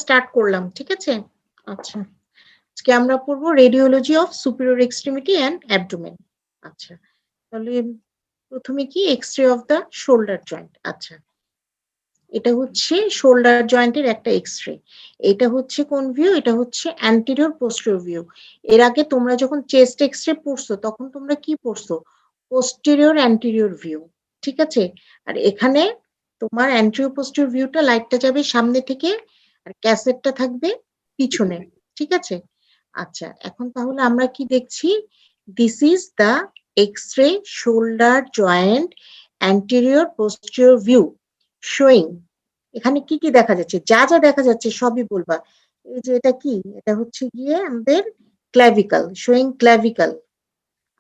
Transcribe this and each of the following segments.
Start করলাম, ঠিক আছে? আচ্ছা, আজকে আমরা পড়বো radiology of superior extremity and abdomen. আচ্ছা, তাহলে প্রথমে কি X-ray of the shoulder joint. আচ্ছা, এটা হচ্ছে শোল্ডার জয়েন্টের একটা এক্স-রে। এটা হচ্ছে কোন ভিউ? এটা হচ্ছে অ্যান্টেরিয়র পোস্টেরিয়র ভিউ। এর আগে তোমরা যখন চেস্ট এক্স-রে পড়ছো তখন তোমরা কি পড়ছো? পোস্টেরিয়র অ্যান্টেরিয়র ভিউ, ঠিক আছে? আর এখানে তোমার অ্যান্টেরিয়র পোস্টেরিয়র ভিউটা লাইটটা যাবে সামনে থেকে আর ক্যাসেটটা থাকবে পিছনে, ঠিক আছে? আচ্ছা, এখন তাহলে আমরা কি দেখছি? This is the X-ray shoulder joint anterior posterior view showing. এখানে কি কি দেখা যাচ্ছে? যা যা দেখা যাচ্ছে সবই বলবা। এই যে এটা কি? এটা হচ্ছে গিয়ে আমাদের ক্ল্যাভিকাল, শোয়িং ক্ল্যাভিকাল।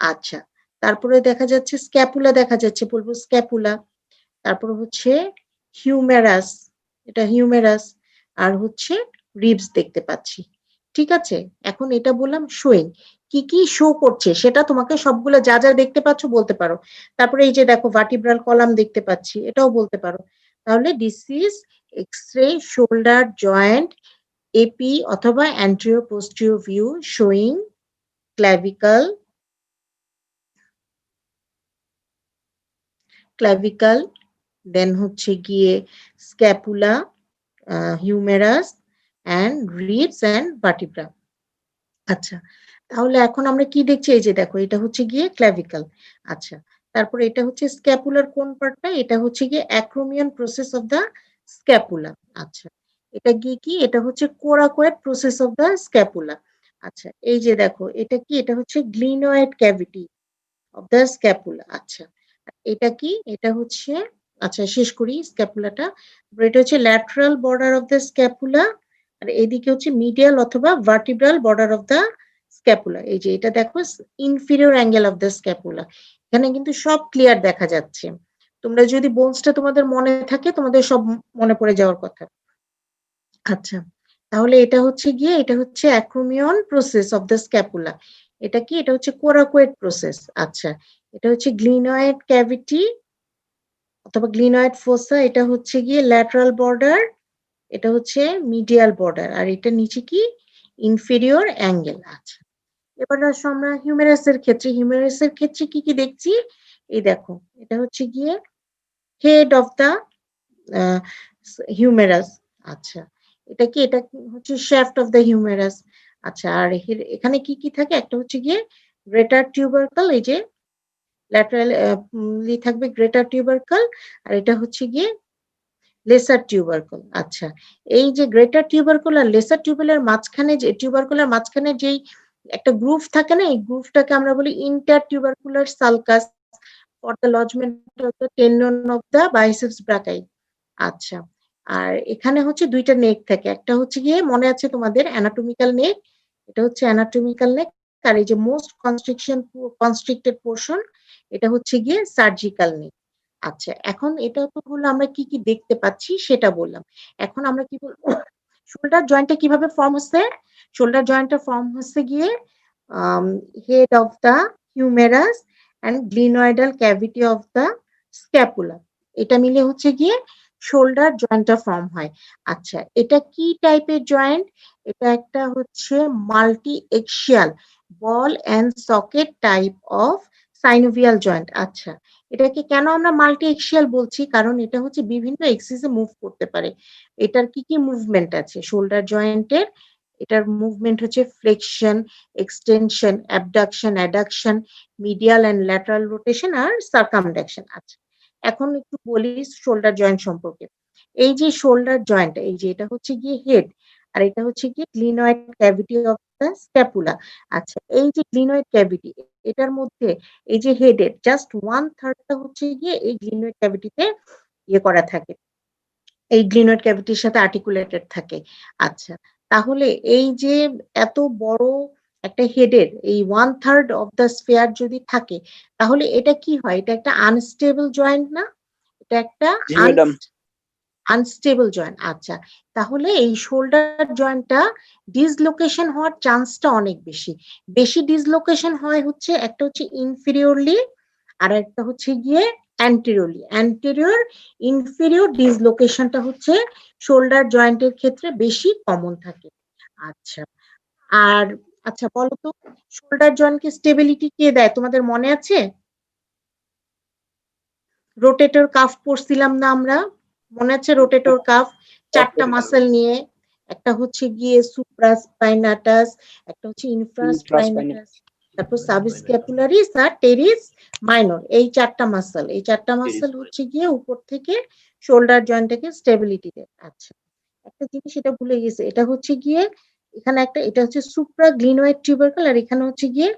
আচ্ছা, তারপরে দেখা যাচ্ছে স্ক্যাপুলা দেখা যাচ্ছে, বলবো স্ক্যাপুলা। তারপর হচ্ছে হিউমেরাস, এটা হিউমেরাস। আর হচ্ছে রিবস দেখতে পাচ্ছি, ঠিক আছে? এখন এটা বললাম শোয়িং, কি কি শো করছে সেটা তোমাকে সবগুলো যা যা দেখতে পাচ্ছ বলতে পারো। তারপরে এই যে দেখো ভার্টিব্রাল কলাম দেখতে পাচ্ছি, এটাও বলতে পারো। তাহলে this is X-ray shoulder joint AP অথবা anterior posterior view showing clavicle, clavicle, then হচ্ছে গিয়ে scapula, humerus and ribs and vertebra. আচ্ছা, তাহলে এখন আমরা কি দেখছি? এই যে দেখো, এটা হচ্ছে গিয়ে ক্ল্যাভিকাল। আচ্ছা, তারপরে এটা হচ্ছে স্ক্যাপুলার কোন পার্টটা? এটা হচ্ছে গিয়ে acromion process of the scapula. আচ্ছা, এটা গিয়ে কি? এটা হচ্ছে coracoid process of the scapula. আচ্ছা, এই যে দেখো, এটা কি? এটা হচ্ছে গ্লিনয়েড ক্যাভিটি অফ দ্য স্ক্যাপুলা। আচ্ছা, এটা কি? এটা হচ্ছে, আচ্ছা শেষ করি স্ক্যাপুলাটা। এটা হচ্ছে lateral border of the scapula, আর এদিকে হচ্ছে মিডিয়াল অথবা vertebral border of the scapula. এই যে এটা দেখো, inferior angle of the scapula. এখানে কিন্তু সব ক্লিয়ার দেখা যাচ্ছে। তোমরা যদি বোনসটা তোমাদের মনে থাকে, তোমাদের সব মনে পড়ে যাওয়ার কথা। আচ্ছা, তাহলে এটা হচ্ছে গিয়ে, এটা হচ্ছে acromion process of the scapula. এটা কি? এটা হচ্ছে কোরাকোয়েড প্রসেস। আচ্ছা, এটা হচ্ছে গ্লিনয়েড ক্যাভিটি অথবা গ্লিনয়েড ফোসা। এটা হচ্ছে গিয়ে ল্যাটারাল বর্ডার, এটা হচ্ছে মিডিয়াল বর্ডার, আর এটা নিচে কি? Inferior angle. আচ্ছা, এবার আসো আমরা হিউমেরাসের ক্ষেত্রে। হিউমেরাসের ক্ষেত্রে কি কি দেখছি? এই দেখো, এটা হচ্ছে গিয়ে হেড অফ দ্য হিউমেরাস। আচ্ছা, এটা কি? এটা হচ্ছে শ্যাফট অফ দ্য হিউমেরাস। আচ্ছা, আর এখানে কি কি থাকে? একটা হচ্ছে গিয়ে গ্রেটার টিউবারকাল, এই যে ল্যাটারালি থাকবে গ্রেটার টিউবারকাল, আর এটা হচ্ছে গিয়ে লেসার টিউবারকুল। আচ্ছা, এই যে গ্রেটার টিউবারকুল আর লেসার টিউবারের মাঝখানে, যে টিউবারকুলার মাঝখানে যেই একটা গ্রুভ থাকে না, এই গ্রুভটাকে আমরা বলি intertubercular sulcus for the lodgement of the tendon of the biceps brachii. আচ্ছা, আর এখানে হচ্ছে দুইটা নেক থাকে, একটা হচ্ছে গিয়ে মনে আছে তোমাদের অ্যানাটমিক্যাল নেক, এটা হচ্ছে অ্যানাটমিক্যাল নেক। আর এই যে মোস্ট কনস্ট্রিক্টেড পোর্শন, এটা হচ্ছে গিয়ে সার্জিক্যাল নেক। আচ্ছা, এখন এটা তো হলো আমরা কি কি দেখতে পাচ্ছি সেটা বললাম। এখন আমরা কি বলবো? শোল্ডার জয়েন্টটা কিভাবে ফর্ম হচ্ছে? শোল্ডার জয়েন্টটা ফর্ম হচ্ছে গিয়ে head of the humerus and glenoidal cavity of the scapula, এটা মিলে হচ্ছে গিয়ে শোল্ডার জয়েন্টটা ফর্ম হয়। আচ্ছা, এটা কি টাইপের জয়েন্ট? এটা একটা হচ্ছে multi axial ball and socket type of synovial joint. আচ্ছা, এটাকে কেন আমরা মাল্টি এক্সিয়াল বলছি? কারণ এটা হচ্ছে বিভিন্ন এক্সিসে মুভ করতে পারে। এটার কি কি মুভমেন্ট আছে শোল্ডার জয়েন্টের? এটার মুভমেন্ট হচ্ছে flexion, extension, abduction, adduction, medial and lateral rotation আর সার্কামডাকশন। আচ্ছা, এখন একটু বলি শোল্ডার জয়েন্ট সম্পর্কে। এই যে শোল্ডার জয়েন্ট, এই যে এটা হচ্ছে গিয়ে হেড, আর এটা হচ্ছে গিয়ে গ্লিনয়েড ক্যাভিটি অফ দ্য স্ক্যাপুলা। আচ্ছা, এই যে গ্লিনয়েড ক্যাভিটি, এটার মধ্যে এই যে হেডের জাস্ট 1/3টা হচ্ছে গিয়ে এই গ্লিনয়েড ক্যাভিটিতে ইয়ে করা থাকে, এই গ্লিনয়েড ক্যাভিটির সাথে আর্টিকুলেটেড থাকে। আচ্ছা, তাহলে এই যে এত বড় একটা হেডের এই 1/3 অফ দ্য স্ফিয়ার যদি থাকে, তাহলে এটা কি হয়? এটা একটা আনস্টেবল জয়েন্ট না? এটা একটা জি ম্যাডাম। Unstable joint. আচ্ছা, তাহলে এই শোল্ডার জয়েন্টটা ডিসলোকেশন হওয়ার চান্সটা অনেক বেশি। বেশি ডিসলোকেশন হয় হচ্ছে, একটা হচ্ছে ইনফিরিয়রলি আর একটা হচ্ছে গিয়ে অ্যান্টেরিয়র ইনফেরিয়র ডিসলোকেশনটা হচ্ছে শোল্ডার জয়েন্টের ক্ষেত্রে বেশি কমন থাকে। আচ্ছা, আর আচ্ছা বলো তো, শোল্ডার জয়েন্টকে স্টেবিলিটি কে দেয় তোমাদের মনে আছে? রোটেটর কাফ পড়ছিলাম না আমরা, মনে আছে? রোটেটর কাফ চারটা মাসেল নিয়ে, একটা হচ্ছে গিয়ে সুপ্রাস্পাইনাটাস, একটা হচ্ছে ইনফ্রাস্পাইনাটাস, তারপর সাবস্ক্যাপুলারিস আর টেরিস মাইনর, এই চারটা মাসল হচ্ছে গিয়ে উপর থেকে শোল্ডার জয়েন্টটাকে স্টেবিলিটি দেয়। আচ্ছা, একটা জিনিস এটা ভুলে গেছে, এটা হচ্ছে গিয়ে এখানে একটা, এটা হচ্ছে সুপ্রাগ্লিনোয়েড টিউবারকল আর এখানে হচ্ছে গিয়ে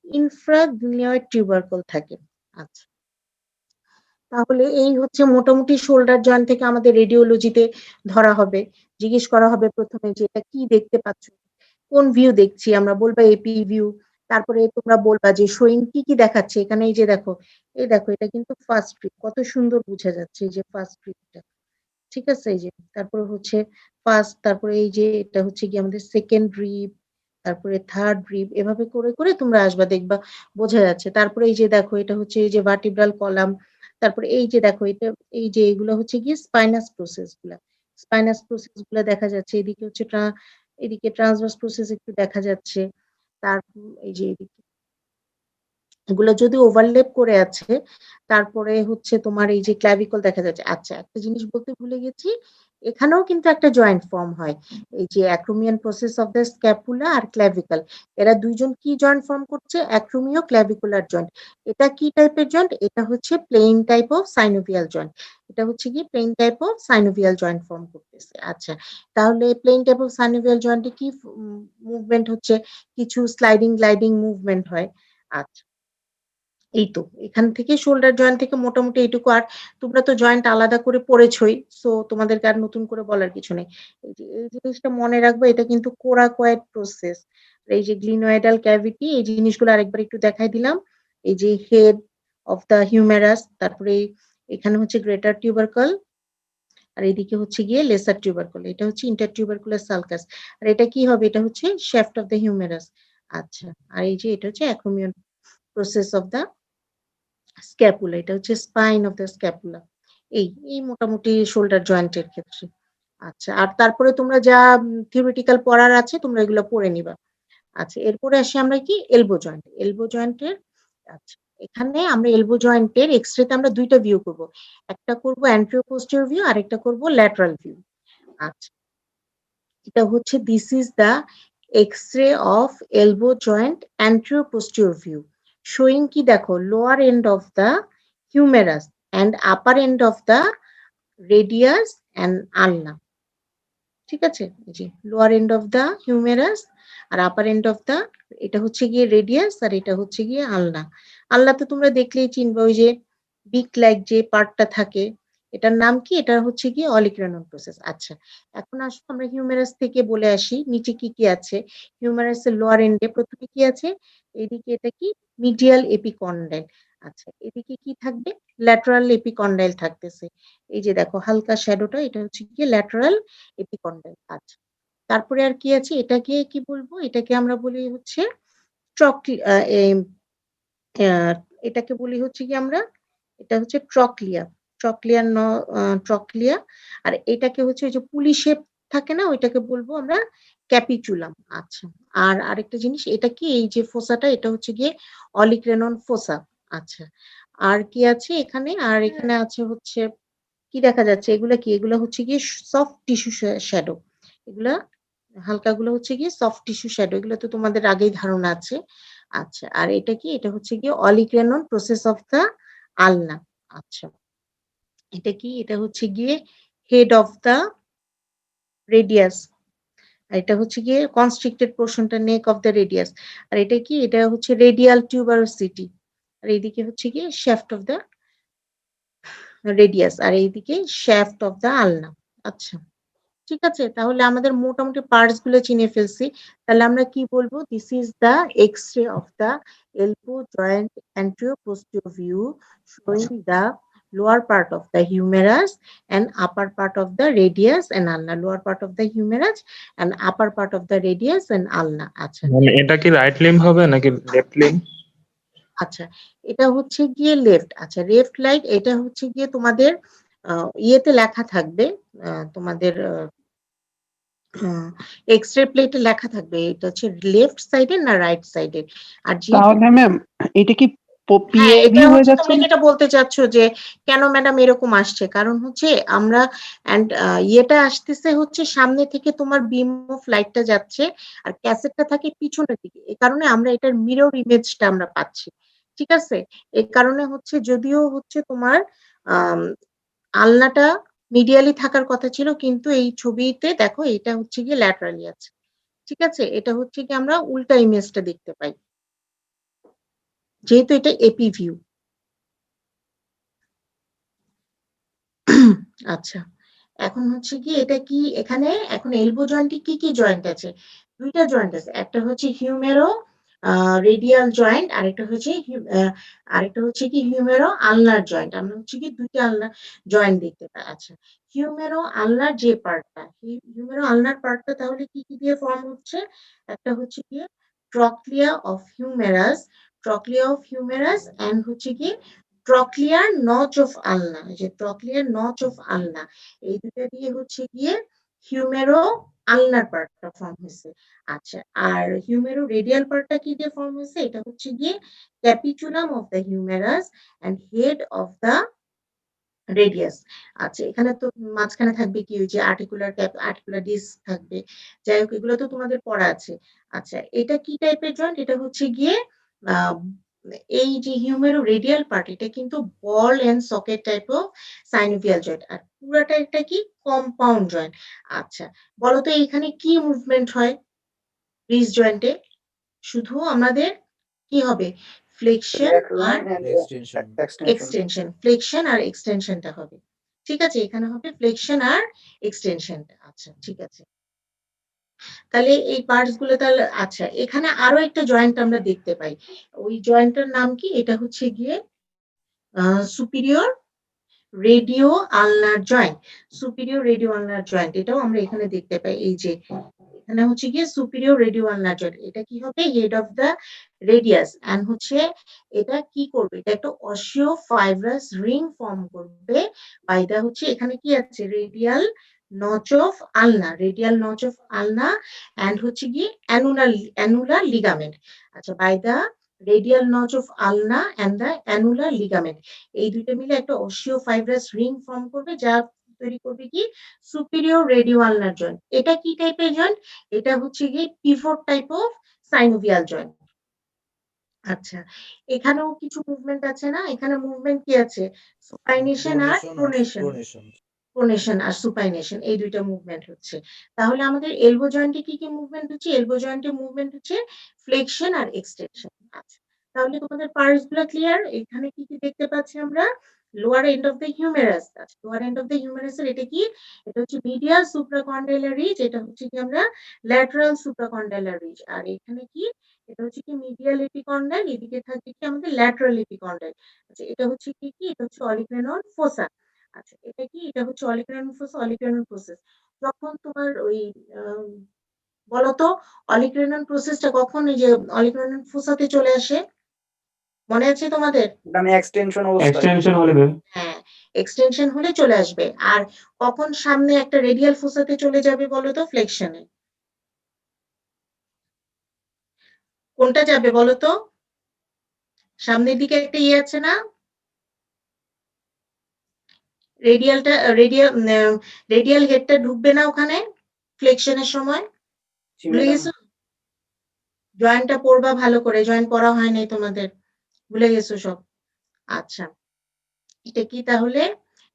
ইনফ্রাগ্লিনোয়েড টিউবারকল থাকে। আচ্ছা, তাহলে এই হচ্ছে মোটামুটি শোল্ডার জয়েন্ট থেকে আমাদের রেডিওলজিতে ধরা হবে, জিজ্ঞেস করা হবে প্রথমে যে এটা কি দেখতে পাচ্ছ, কোন ভিউ দেখছি আমরা, বলবা এপি ভিউ, তারপরে তোমরা বলবা যে শোয়িং কি কি দেখাচ্ছে এখানে, এই যে দেখো, এই দেখো এটা কিন্তু ফার্স্ট ট্রিপ, কত সুন্দর বোঝা যাচ্ছে এই যে ফার্স্ট ট্রিপটা, ঠিক আছে? এই যে তারপরে হচ্ছে ফার্স্ট, তারপরে এই যে এটা হচ্ছে কি আমাদের সেকেন্ড রিপ, তারপরে থার্ড রিপ, এভাবে করে করে তোমরা আসবা, দেখবা বোঝা যাচ্ছে। তারপরে এই যে দেখো এটা হচ্ছে এই যে ভার্টিব্রাল কলাম, তারপরে এই যে দেখো এটা, এই যে এগুলো হচ্ছে গিয়ে স্পাইনাস প্রসেস গুলা দেখা যাচ্ছে, এদিকে হচ্ছে এদিকে ট্রান্সভার্স প্রসেস একটু দেখা যাচ্ছে, তারপর এই যে এদিকে এগুলো যদি ওভারলেপ করে আছে, তারপরে হচ্ছে তোমার এই যে ক্ল্যাভিকল দেখা যাচ্ছে। আচ্ছা, একটা জিনিস বলতে ভুলে গেছি, এখানেও কিন্তু একটা জয়েন্ট ফর্ম হয়, এই যে acromion process of the scapula আর ক্ল্যাভিকল, এরা দুইজন কি জয়েন্ট ফর্ম করছে? Acromioclavicular joint. এটা কি টাইপের জয়েন্ট? এটা হচ্ছে plane type of synovial joint, এটা হচ্ছে কি plane type of synovial joint form করতেছে। আচ্ছা, তাহলে প্লেন টাইপ অফ সাইনোভিয়াল জয়েন্টে কি মুভমেন্ট হচ্ছে? কিছু স্লাইডিং গ্লাইডিং মুভমেন্ট হয়। আচ্ছা, এই তো এখান থেকে শোল্ডার জয়েন্ট থেকে মোটামুটি এইটুকু। আর তোমরা তো জয়েন্ট আলাদা করে পড়েছই, সো তোমাদেরকে আর নতুন করে বলার কিছু নেই। এই যে এই জিনিসটা মনে রাখবে, এটা কিন্তু কোরাকয়েড প্রসেস। এই যে গ্লিনোয়েডাল ক্যাভিটি, এই জিনিসগুলো আরেকবার একটু দেখাই দিলাম। এই যে হেড অফ দা হিউমেরাস, তারপরে এখানে হচ্ছে গ্রেটার টিউবারকল, আর এদিকে হচ্ছে গিয়ে লেসার টিউবারকল, এটা হচ্ছে ইন্টারটিউবারকুলার সালকাস, আর এটা কি হবে? এটা হচ্ছে শ্যাফট অফ দ্য হিউমেরাস। আচ্ছা, আর এই যে এটা হচ্ছে acromion process of the scapula, এটা হচ্ছে স্পাইন অফ দ্য স্ক্যাপুলা। এই মোটামুটি শোল্ডার জয়েন্টের ক্ষেত্রে। আচ্ছা, আর তারপরে তোমরা যা থিওরিটিক্যাল পড়ার আছে তোমরা এগুলো পড়ে নিবা। আচ্ছা, এরপরে আসি আমরা কি এলবো জয়েন্ট, এলবো জয়েন্টের। আচ্ছা, এখানে আমরা এলবো জয়েন্টের এক্সরেতে আমরা দুইটা ভিউ করব, একটা করব অ্যান্টেরিয়র পোস্টেরিয়র ভিউ আর একটা করব ল্যাটারাল ভিউ। আচ্ছা, এটা হচ্ছে this is the X-ray of elbow joint anterior posterior view showing কি দেখো lower end of the humerus and upper end of the radius and ulna, ঠিক আছে? জি, lower end of the humerus আর upper end of the, এটা হচ্ছে গিয়ে radius আর এটা হচ্ছে গিয়ে আলনা। আলনা তো তোমরা দেখলেই চিনবে, ওই যে বিক লাইক যে পার্টটা থাকে, এটার নাম কি? এটা হচ্ছে গিয়ে অলিক্রানন প্রসেস। আচ্ছা, এখন আসো আমরা হিউমেরাস থেকে বলে আসি নিচে কি কি আছে। হিউমেরাসের লোয়ার এন্ডে প্রথমে কি আছে? এদিকে এটা কি? Medial epicondyle. আচ্ছা, এদিকে কি থাকবে? ল্যাটারাল এপিকন্ডাইল থাকতেছে। এই যে দেখো হালকা শ্যাডোটা, এটা হচ্ছে গিয়ে ল্যাটারাল এপিকন্ডাইল। আচ্ছা, তারপরে আর কি আছে? এটাকে কি বলবো? এটাকে আমরা বলি হচ্ছে ট্রকলি এটাকে বলি হচ্ছে কি আমরা, এটা হচ্ছে ট্রকলিয়া, ট্রকলিয়ার ন ট্রকলিয়া। আর এটাকে হচ্ছে ওই যে পুলি শেপ থাকে না, ওইটাকে বলবো আমরা ক্যাপিচুলাম। আচ্ছা, আর আরেকটা জিনিস, এটা কি? এই যে ফোসাটা, এটা হচ্ছে গিয়ে অলিক্রেনন ফোসা। আচ্ছা, আর কি আছে এখানে? আর এখানে আছে হচ্ছে কি দেখা যাচ্ছে? এগুলা কি? এগুলা হচ্ছে গিয়ে সফট টিস্যু শ্যাডো। এগুলা হালকাগুলো হচ্ছে গিয়ে সফট টিস্যু শ্যাডো। এগুলো তো তোমাদের আগেই ধারণা আছে। আচ্ছা, আর এটা কি? এটা হচ্ছে গিয়ে অলিক্রেনন প্রসেস অফ দা আলনা। আচ্ছা, এটা কি? এটা হচ্ছে গিয়ে হেড অফ দা রেডিয়াস। আর এটা হচ্ছে গিয়ে কনস্ট্রিক্টেড পোরশনটা নেক অফ দা রেডিয়াস। আর এটা কি? এটা হচ্ছে রেডিয়াল টিউবারোসিটি। আর এইদিকে হচ্ছে গিয়ে শ্যাফট অফ দা রেডিয়াস আর এইদিকে শ্যাফট অফ দা আলনা। আচ্ছা, ঠিক আছে? তাহলে আমাদের মোটামুটি পার্টস গুলো চিনে ফেলছি। তাহলে আমরা কি বলবো? This is the X-ray of the elbow joint anterior posterior view showing the lower part of the humerus and upper part of the radius and ulna, lower part of the humerus and upper part of the radius and ulna. আচ্ছা, মানে এটা কি right limb হবে নাকি left limb? আচ্ছা, এটা হচ্ছে গিয়ে লেফট। আচ্ছা, লেফট লাইট এটা হচ্ছে গিয়ে তোমাদের ইয়েতে লেখা থাকবে, তোমাদের এক্স-রে প্লেটে লেখা থাকবে এটা হচ্ছে লেফট সাইডের না রাইট সাইডের। আর যেহেতু তাহলে ম্যাম এটা কি হ্যাঁ, পিআইভি এটা হয়ে হচ্ছে যাচ্ছে তুমি না? যেটা বলতে চাচ্ছ যে কেন ম্যাডাম এরকম আসছে, কারণ হচ্ছে আমরা ইয়েটা আসতেছে হচ্ছে সামনে থেকে তোমার বিম অফ লাইটটা যাচ্ছে আর ক্যাসেটটা থাকে পিছনের দিকে, এই কারণে আমরা এটার মিরর ইমেজটা আমরা পাচ্ছি। ঠিক আছে, এই কারণে হচ্ছে যদিও হচ্ছে তোমার আম, আলনাটা মিডিয়ালি থাকার কথা ছিল, কিন্তু এই ছবিতে দেখো এটা হচ্ছে গিয়ে ল্যাটারালি আছে। ঠিক আছে, এটা হচ্ছে কি আমরা উল্টা ইমেজটা দেখতে পাই যেহেতু এটা এপি ভিউ। আচ্ছা, এখন হচ্ছে কি এটা কি এখানে এখন এলবো জয়েন্টে কি কি জয়েন্ট আছে? দুইটা জয়েন্ট আছে, একটা হচ্ছে হিউমেরো রেডিয়াল জয়েন্ট, আরেকটা হচ্ছে কি হিউমেরো আলনার জয়েন্ট। আমরা হচ্ছে কি দুইটা আলনার জয়েন্ট দেখতে পাই। আচ্ছা, হিউমেরো আলনার যে পার্টটা, হিউমেরো আলনার পার্টটা তাহলে কি কি দিয়ে ফর্ম হচ্ছে? একটা হচ্ছে কি trochlea of humerus, trochlea of humerus and হচ্ছে কি ট্রক্লিয়ার নচ অফ আলনা, যে ট্রক্লিয়ার নচ অফ আলনা, এই দুটো দিয়ে হচ্ছে গিয়ে হিউমেরো আলনার পার্টটা ফর্ম হয়েছে। আচ্ছা, আর হিউমেরো রেডিয়াল পার্টটা কি দিয়ে ফর্ম হয়েছে? এটা হচ্ছে গিয়ে capitulum of the humerus and head of the radius. আচ্ছা, এখানে তো মাঝখানে থাকবে কি ওই যে আর্টিকুলার ক্যাপ, আর্টিকুলার ডিস্ক থাকবে। যাই হোক, এগুলো তো তোমাদের পড়া আছে। আচ্ছা, এটা কি টাইপের জয়েন্ট? এটা হচ্ছে গিয়ে আহ, এই যে হিউমেরো রেডিয়াল পার্ট, এটা কিন্তু ball and socket type of synovial joint, আর পুরাটা একটা কি কম্পাউন্ড জয়েন্ট। আচ্ছা, বলতো এইখানে কি মুভমেন্ট হয় রিজ জয়েন্টে? শুধু আমাদের কি হবে? ফ্লেকশন আর এক্সটেনশন। এক্সটেনশন, ফ্লেকশন আর এক্সটেনশনটা হবে। ঠিক আছে, এখানে হবে ফ্লেকশন আর এক্সটেনশনটা। আচ্ছা, ঠিক আছে, তাহলে এই পার্টস গুলো তাহলে আচ্ছা, এখানে আরো একটা জয়েন্ট আমরা দেখতে পাই, ওই জয়েন্টের নাম কি? এটা হচ্ছে গিয়ে superior radioulnar joint, superior radioulnar joint, এটাও আমরা এখানে দেখতে পাই। এই যে এখানে হচ্ছে গিয়ে সুপিরিয়র রেডিও আলনার জয়েন্ট, এটা কি হবে? Head of the radius and হচ্ছে এটা কি করবে? এটা একটা অসিও ফাইব্রাস রিং ফর্ম করবে বাই দা হচ্ছে এখানে কি আছে? Radial notch of ulna, radial notch of ulna and হচ্ছে গিয়ে অ্যানুলার লিগামেন্ট। আচ্ছা, by the radial notch of ulna and the annular ligament, এই দুইটা মিলে একটা অসিও ফাইব্রাস রিং ফর্ম করবে, যা তৈরি করবে কি সুপিরিয়র রেডিও আলনার জয়েন্ট। এটা কি টাইপের জয়েন্ট? এটা হচ্ছে গিয়ে pivot type of synovial joint. আচ্ছা, এখানেও কিছু মুভমেন্ট আছে না? এখানে মুভমেন্ট কি আছে? সুপাইনেশন আর প্রোনেশন, প্রোনেশন। প্রোনেশন আর সুপাইনেশন, এই দুইটা মুভমেন্ট হচ্ছে। তাহলে আমাদের এলবো জয়েন্টে কি কি মুভমেন্ট হচ্ছে? এলবো জয়েন্টে মুভমেন্ট হচ্ছে ফ্লেকশন আর এক্সটেনশন। আচ্ছা, তাহলে তোমাদের পার্টস গুলো ক্লিয়ার? এখানে কি কি দেখতে পাচ্ছি আমরা? Lower end of the humerus. আচ্ছা, lower end of the humerus এর এটা কি? এটা হচ্ছে মিডিয়াল সুপ্রাকন্ডাইলার রিজ, এটা হচ্ছে কি আমরা ল্যাটারাল সুপ্রাকন্ডাইলার রিজ। আর এখানে কি? এটা হচ্ছে কি মিডিয়াল এপিকন্ডাইল, এদিকে থাকবে কি আমাদের ল্যাটারাল এপিকন্ডাইল। আচ্ছা, এটা হচ্ছে কি কি? এটা হচ্ছে অলিগ্রেনল ফোসা। আচ্ছা, এটা কি? এটা হচ্ছে অলিগ্রেনল ফোসা, অলিগ্রেনল প্রসেস। যখন তোমার ওই বলতো অলিগ্রেনল প্রসেসটা কখন এই যে অলিগ্রেনল ফোসাতে চলে আসে? মনে আছে তোমাদের? আমি এক্সটেনশন অবস্থায় এক্সটেনশন হলে ম্যাম হ্যাঁ, এক্সটেনশন হলে চলে আসবে। আর কখন সামনে একটা রেডিয়াল ফোসাতে চলে যাবে বলতো? ফ্লেকশনে। কোনটা যাবে বলতো? সামনের দিকে একটা ইয়ে আছে না? রেডিয়ালটা রেডিয়াল হেডটা ঢুকবে না ওখানে ফ্লেকশনের সময়? ভুলে গেছো? জয়েন্টটা পড়বা ভালো করে, জয়েন্ট পড়া হয় নাই তোমাদের, ভুলে গেছো সব। আচ্ছা, এটা কি তাহলে?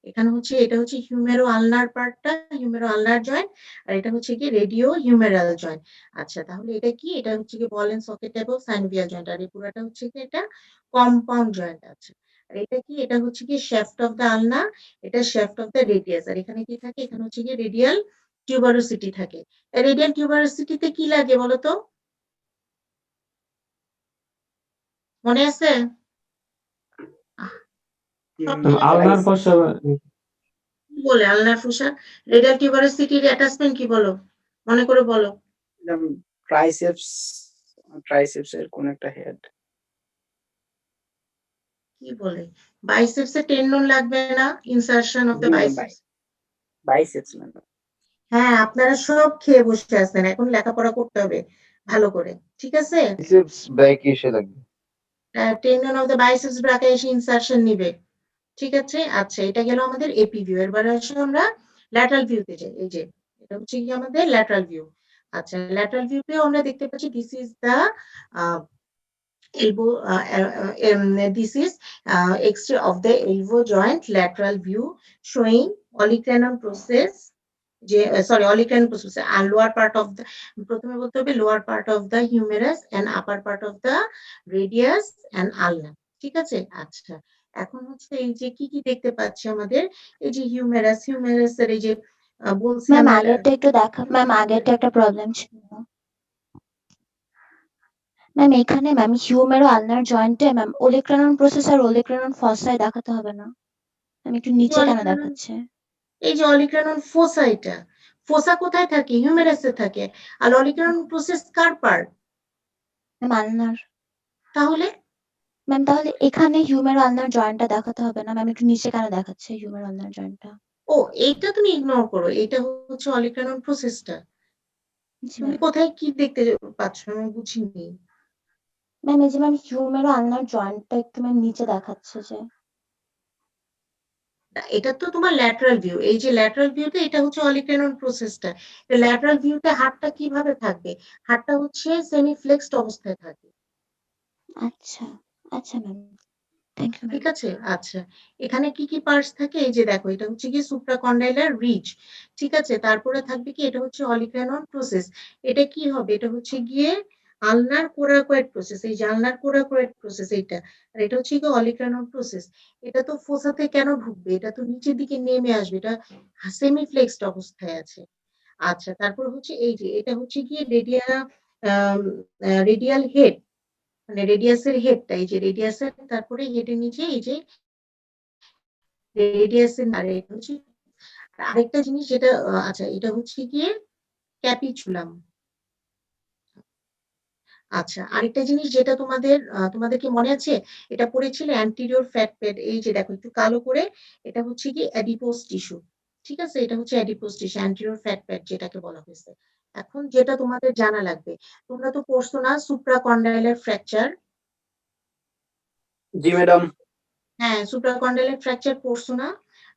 এখানে হচ্ছে এটা হচ্ছে হিউমেরো আলনার পার্টটা, হিউমেরো আলনার জয়েন্ট, আর এটা হচ্ছে কি রেডিও হিউমেরাল জয়েন্ট। আচ্ছা, তাহলে এটা কি? এটা হচ্ছে কি ball and socket type of synovial joint, আর এই পুরোটা হচ্ছে কি এটা কম্পাউন্ড জয়েন্ট আছে। আর এটা কি? এটা হচ্ছে কি শ্যাফট অফ দ্য আলনা, এটা শ্যাফট অফ দ্য রেডিয়াস। আর এখানে কি থাকে? এখানে হচ্ছে কি রেডিয়াল টিউবারোসিটি থাকে। রেডিয়াল টিউবারোসিটিতে কি লাগে বলতো? মনে আছে? সব মনে আলনার আছে? ফসা কি বলে আলনার ফুসা? রেডিয়াল টিউবারোসিটির অ্যাটাচমেন্ট কি বলো? মনে করে বলো। ট্রাইসেপস, ট্রাইসেপস এর কোন একটা হেড। কি বলে বাইসেপস এ টেন্ডন লাগবে না, insertion of the G ma'am, biceps. Biceps ma'am. হ্যাঁ, আপনারা সব খেয়ে বসে আছেন, এখন লেখাপড়া করতে হবে ভালো করে, ঠিক আছে? বাইসেপস ব্যাকে এসে লাগবে। টেন্ডন অফ দ্য বাইসেপস ব্রাকে এসে ইনসারশন নিবে, ঠিক আছে? আচ্ছা, এটা গেল আমাদের এপি ভিউ। এবার আসলে আমরা ল্যাটারাল ভিউতে যাই। এই যে এটা হচ্ছে কি আমাদের ল্যাটারাল ভিউ। আচ্ছা, ল্যাটারাল ভিউতেও আমরা দেখতে পাচ্ছি this is the elbow this is x-ray of the elbow joint lateral view showing olecranon process যে sorry olecranon process and lower part of the প্রথমে বলতে হবে lower part of the humerus and upper part of the radius and ulna, ঠিক আছে? আচ্ছা, এখন হচ্ছে এই যে কি কি দেখতে পাচ্ছি আমাদের, এই যে হিউমেরাস এর এই যে বলছি ম্যাম আমরা আগেরটা একটু দেখা, ম্যাম আগেরটা একটা প্রবলেম ছিল। ম্যাম এখানে ম্যাম হিউমেরো আলনার জয়েন্টে ম্যাম ওলেক্রানন প্রসেস আর ওলেক্রানন ফসাই দেখাতে হবে না? ম্যাম একটু নিচে কেন দেখাচ্ছে? এই যে অলিক্রানন ফোসা, এটা ফোসা কোথায় থাকে? হিউমেরাসে থাকে। আর অলিক্রানন প্রসেস কার পার্ট? ম্যাম আলনার। তাহলে ম্যাম তাহলে এখানে হিউমেরো আলনার জয়েন্টটা দেখাতে হবে না? ম্যাম একটু নিচে কেন দেখাচ্ছে হিউমেরো আলনার জয়েন্টটা? ও, এইটা তুমি ইগনোর করো, এটা হচ্ছে অলিক্রানন প্রসেসটা। তুমি কোথায় কি দেখতে পাচ্ছ আমি বুঝিনি। ম্যাম এই যে ম্যাম হিউমেরো আলনার জয়েন্টটা একটু ম্যাম নিচে দেখাচ্ছে যে। এটা তো তোমার ল্যাটারাল ভিউ। এই যে ল্যাটারাল ভিউতে এটা হচ্ছে অলিক্রানন প্রসেসটা। ল্যাটারাল ভিউতে হাতটা কিভাবে থাকবে? হাতটা হচ্ছে সেমি ফ্লেক্সড অবস্থায় থাকে। আচ্ছা আচ্ছা ম্যাম, থ্যাংক ইউ ম্যাম। ঠিক আছে? আচ্ছা, এখানে কি কি পার্টস থাকে? এই যে দেখো, এটা হচ্ছে কি সুপ্রাকন্ডাইলার রিজ, ঠিক আছে? তারপরে থাকবে কি, এটা হচ্ছে অলিক্রানন প্রসেস। এটা কি হবে? এটা হচ্ছে গিয়ে আলনার কোরাকয়েড প্রসেস। এই যে আলনার কোরাকয়েড প্রসেস এইটা, আর এটা হচ্ছে কি অলিক্রানন প্রসেস। এটা তো ফোসাতে কেন ঢুকবে? এটা তো নিচের দিকে নেমে আসবে, এটা সেমি ফ্লেক্সড অবস্থায় আছে। আচ্ছা, তারপর হচ্ছে এই যে এটা হচ্ছে গিয়ে রেডিয়াল হেড, মানে রেডিয়াসের হেডটা, এই যে রেডিয়াসের তারপরে হেডের নিচে এই যে রেডিয়াসের এটা হচ্ছে আরেকটা জিনিস যেটা আচ্ছা, এটা হচ্ছে গিয়ে ক্যাপিচুলাম। আচ্ছা, আরেকটা জিনিস যেটা তোমাদের কি মনে আছে? এটা পড়েছিল অ্যান্টেরিয়র ফ্যাট প্যাড। এই যে দেখো একটু কালো করে, এটা হচ্ছে কি অ্যাডিপোজ টিস্যু, ঠিক আছে? এটা হচ্ছে adipose tissue, anterior fat pad যেটাকে বলা হয়েছে। এখন যেটা তোমাদের জানা লাগবে, তোমরা তো পড়ছো না সুপ্রাকন্ডাইলার ফ্র্যাকচার? জি ম্যাডাম। হ্যাঁ, সুপ্রাকন্ডাইলার ফ্র্যাকচার পড়ছো না?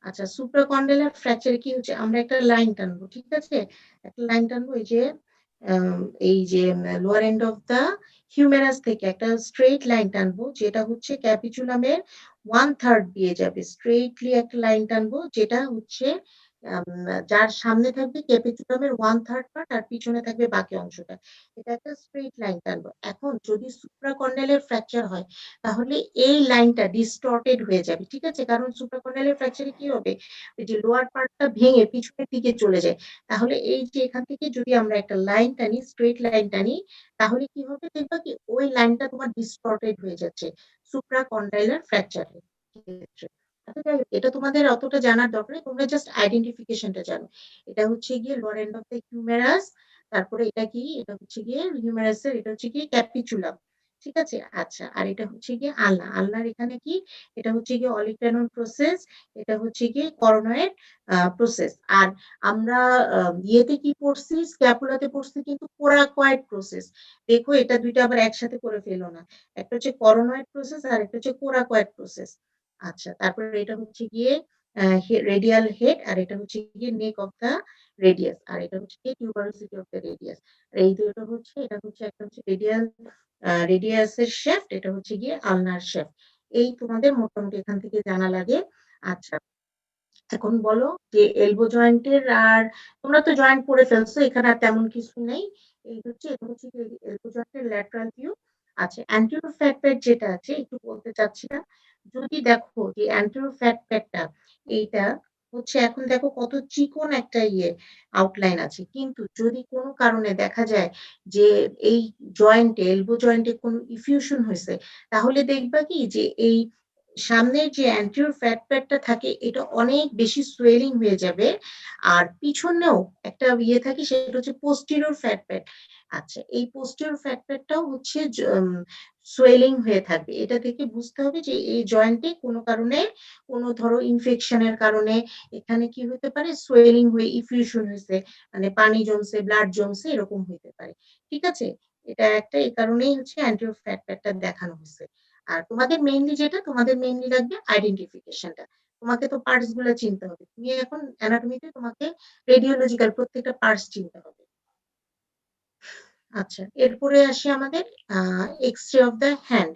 আচ্ছা, সুপ্রাকন্ডাইলার ফ্র্যাকচারে কি হচ্ছে, আমরা একটা লাইন টানবো, ঠিক আছে? একটা লাইন টানবো, এই যে lower end of the humerus থেকে একটা স্ট্রেইট লাইন টানবো, যেটা হচ্ছে ক্যাপিচুলামের 1/3 দিয়ে যাবে। স্ট্রেইটলি একটা লাইন টানবো, যেটা হচ্ছে যার সামনে থাকবে ক্যাপিচুলামের 1/3 পার্ট আর পিছনে থাকবে বাকি অংশটা। এটা একটা স্ট্রেইট লাইন টানবো। এখন যদি সুপ্রাকন্ডাইলার ফ্র্যাকচার হয়, তাহলে এই লাইনটা ডিস্টর্টেড হয়ে যাবে, ঠিক আছে? কারণ সুপ্রাকন্ডাইলার ফ্র্যাকচারে কি হবে, ওই যে লোয়ার পার্টটা ভেঙে পিছনের দিকে চলে যায়। তাহলে এই যে এখান থেকে যদি আমরা একটা লাইন টানি, স্ট্রেট লাইন টানি, তাহলে কি হবে দেখবা কি ওই লাইনটা তোমার ডিস্টর্টেড হয়ে যাচ্ছে সুপ্রাকন্ডাইলার ফ্র্যাকচারের ক্ষেত্রে। আচ্ছা, যাই হোক, এটা তোমাদের অতটা জানার দরকার নেই, তোমরা জাস্ট আইডেন্টিফিকেশনটা জানো। এটা হচ্ছে গিয়ে lower end of the humerus, তারপরে এটা কি, এটা হচ্ছে গিয়ে হিউমেরাসের, এটা হচ্ছে গিয়ে ক্যাপিচুলাম, ঠিক আছে? আচ্ছা, আর এটা হচ্ছে গিয়ে আলনা। আলনার এখানে কি, এটা হচ্ছে গিয়ে অলিক্রানন প্রসেস, এটা হচ্ছে গিয়ে করোনয়েড প্রসেস। আর আমরা ইয়েতে কি পড়ছি, স্ক্যাপুলাতে পড়ছি কিন্তু কোরাকয়েড প্রসেস। দেখো এটা দুইটা আবার একসাথে করে ফেলো না, একটা হচ্ছে করোনয়েড প্রসেস আর একটা হচ্ছে কোরাকয়েড প্রসেস। আচ্ছা, তারপরে এটা হচ্ছে গিয়ে রেডিয়াল হেড, আর এটা হচ্ছে গিয়ে নেক অফ দা রেডিয়াস, আর এটা হচ্ছে গিয়ে টিউবারোসিটি অফ দা রেডিয়াস। এই দুটো হচ্ছে, এটা হচ্ছে একটা হচ্ছে রেডিয়াসের শেফট, এটা হচ্ছে গিয়ে আলনার শেফট। এই তোমাদের মোটামুটি এখান থেকে জানা লাগে। আচ্ছা, এখন বলো যে এলবো জয়েন্টের, আর তোমরা তো জয়েন্ট পড়ে ফেলছো, এখানে আর তেমন কিছু নেই। এই হচ্ছে, এটা হচ্ছে এলবো জয়েন্টের ল্যাটারাল ভিউ। আচ্ছা, অ্যান্টেরিয়র ফ্যাট প্যাড যেটা আছে একটু বলতে চাচ্ছি না। যদি দেখো যে অ্যান্টেরিয়র ফ্যাট প্যাডটা এইটা হচ্ছে, এখন দেখো কত চিকন একটা আউটলাইন আছে, কিন্তু যদি কোনো কারণে দেখা যায় যে এই এলবো জয়েন্টে কোনো ইফিউশন হয়েছে, তাহলে দেখবা কি যে এই সামনের যে অ্যান্টেরিয়র ফ্যাট প্যাডটা থাকে এটা অনেক বেশি সোয়েলিং হয়ে যাবে। আর পিছনেও একটা ইয়ে থাকে সেটা হচ্ছে পোস্টেরিয়র ফ্যাট প্যাড। আচ্ছা, এই পোস্টেরিয়র ফ্যাট প্যাডটাও হচ্ছে সোয়েলিং হয়ে থাকবে। এটা থেকে বুঝতে হবে যে এই জয়েন্টে কোনো কারণে কোনো ধরো ইনফেকশনের কারণে এখানে কি হতে পারে সোয়েলিং হয়ে ইফিউশন হইছে, মানে পানি জমছে, ব্লাড জমছে এরকম হইতে পারে। ঠিক আছে? এটা একটা এই কারণেই হচ্ছে অ্যান্টেরিয়র ফ্যাট প্যাডটা দেখানো হইছে। আর তোমাদের মেইনলি লাগবে আইডেন্টিফিকেশনটা। তোমাকে তো পার্টস গুলো চিনতে হবে। তুমি এখন অ্যানাটমিতে তোমাকে রেডিওলজিক্যাল প্রত্যেকটা পার্টস চিনতে হবে। আচ্ছা, এরপরে আসি আমাদের এক্স-রে অফ দ্য হ্যান্ড।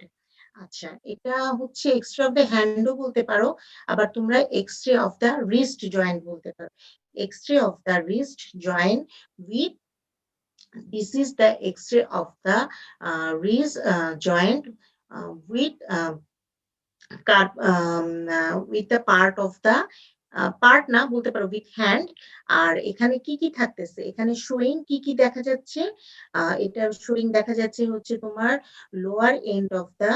আচ্ছা, এটা হচ্ছে এক্স-রে অফ দ্য হ্যান্ডও বলতে পারো, আবার তোমরা X-ray of the wrist joint বলতে পারো। X-ray of the wrist joint with this is the X-ray of the wrist joint with with the part of the part না বলতে পারো উইথ হ্যান্ড। আর এখানে কি কি থাকতেছে, এখানে শোয়িং কি কি দেখা যাচ্ছে, এটা শোয়িং দেখা যাচ্ছে হচ্ছে তোমার lower end of the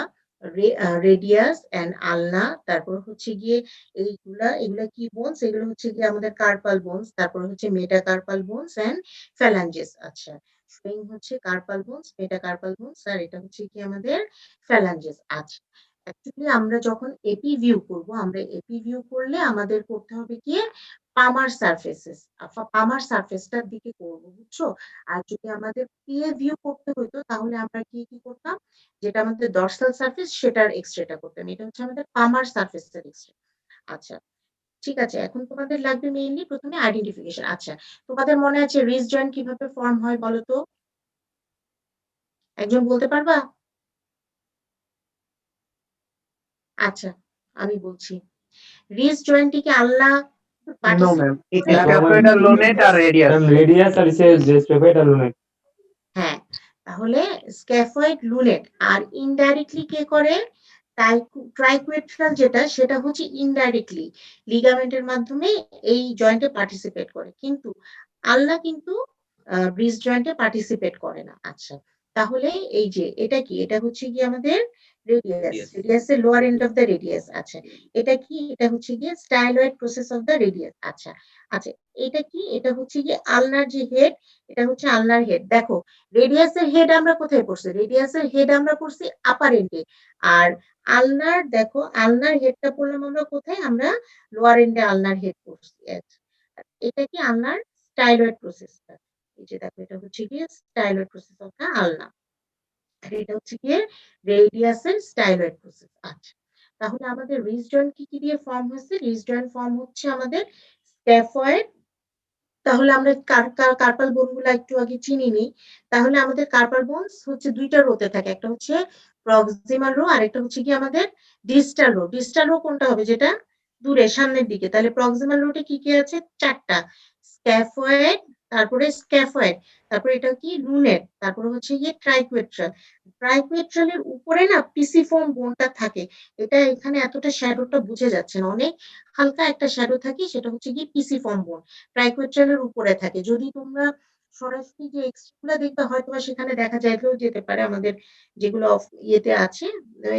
radius and ulna, তারপর হচ্ছে গিয়ে এগুলা কি বোনস, এগুলো হচ্ছে গিয়ে আমাদের কার্পাল বোনস, তারপর হচ্ছে মেটাকার্পাল বোনস এন্ড ফ্যালাঞ্জেস। আচ্ছা, শোয়িং হচ্ছে কার্পাল বোনস, মেটাকার্পাল বোনস, আর এটা হচ্ছে কি আমাদের ফ্যালাঞ্জেস। আচ্ছা, অ্যাকচুয়ালি আমরা যখন এপি ভিউ করব, আমরা এপি ভিউ করলে আমাদের করতে হবে কি পামার সারফেসেস, পামার সারফেসটার দিকে করব, বুঝছো? আর যদি আমাদের পিএ ভিউ করতে হতো তাহলে আমরা কি কি করতাম, যেটা আমাদের ডর্সাল সারফেস সেটার এক্সরেটা করতাম। এটা হচ্ছে আমাদের পামার সারফেসের এক্সরে। আচ্ছা, ঠিক আছে, এখন তোমাদের লাগবে মেইনলি প্রথমে আইডেন্টিফিকেশন। আচ্ছা, তোমাদের মনে আছে রিস্ট জয়েন্ট কিভাবে ফর্ম হয় বলো তো? একজন বলতে পারবা? আচ্ছা, আমি বলছি। রিস্ট জয়েন্টটি কি আল্লাহ No, ma'am. It's করে? scaphoid, lunate, or radius. Ma'am, radius আর যে স্টেপেড আর lunate. হ্যাঁ, তাহলে স্ক্যাফয়েড লুনেট। আর ইনডাইরেক্টলি কে করে? ট্রাইকুয়েট্রাল যেটা সেটা হচ্ছে ইনডাইরেক্টলি লিগামেন্টের মাধ্যমে এই জয়েন্টে পার্টিসিপেট করে, কিন্তু আল্লাহ কিন্তু ব্রিজ জয়েন্টে পার্টিসিপেট করে না। আচ্ছা, তাহলে এই যে এটা কি, এটা হচ্ছে কি আমাদের রেডিয়াসের lower end of the radius. আচ্ছা, এটা কি, এটা হচ্ছে গিয়ে styloid process of the radius. আচ্ছা, আচ্ছা, এটা কি, এটা হচ্ছে গিয়ে আলনার যে হেড, এটা হচ্ছে আলনার হেড। দেখো, রেডিয়াসের হেড আমরা কোথায় পড়ছি? রেডিয়াসের হেড আমরা পড়ছি আপার এন্ডে। আর আলনার, দেখো আলনার হেডটা পড়লাম আমরা কোথায়? আমরা লোয়ার এন্ডে আলনার হেড পড়ছি। আচ্ছা, এটা কি আলনার স্টাইলয়েড প্রসেসটা। এই যে দেখো, এটা হচ্ছে গিয়ে স্টাইলয়েড প্রসেস অফ দা আলনা, আর এটা হচ্ছে গিয়ে রেডিয়াসের স্টাইলয়েড প্রসেস। আচ্ছা, তাহলে আমাদের রিজ জয়েন্ট কি কি দিয়ে ফর্ম হয়েছে? রিজ জয়েন্ট ফর্ম হচ্ছে আমাদের স্ক্যাফয়েড। তাহলে আমরা কার্পাল বোন গুলা একটু আগে চিনি নি। তাহলে আমাদের কার্পাল বোনস হচ্ছে দুইটা রোতে থাকে, একটা হচ্ছে প্রক্সিমাল রো আর একটা হচ্ছে কি আমাদের ডিস্টাল রো। ডিস্টাল রো কোনটা হবে? যেটা দূরে সামনের দিকে। তাহলে প্রক্সিমাল রোটে কি কি আছে? চারটা, স্ক্যাফয়েড, তারপরে স্ক্যাফয়েড, তারপরে এটা কি লুনেট, তারপরে হচ্ছে গিয়ে ট্রাইকুয়েট্রাল। ট্রাইকুয়েট্রালের উপরে না পিসিফর্ম বোনটা থাকে। এটা এখানে এতটা শ্যাডোটা বুঝে যাচ্ছে না, অনেক হালকা একটা শ্যাডো থাকে, সেটা হচ্ছে গিয়ে পিসিফর্ম বোন ট্রাইকুয়েট্রালের উপরে থাকে। যদি তোমরা সরাসরি যে এক্সরে গুলো দেখবে হয়তো বা সেখানে দেখা যাইতেও যেতে পারে, আমাদের যেগুলো ইয়েতে আছে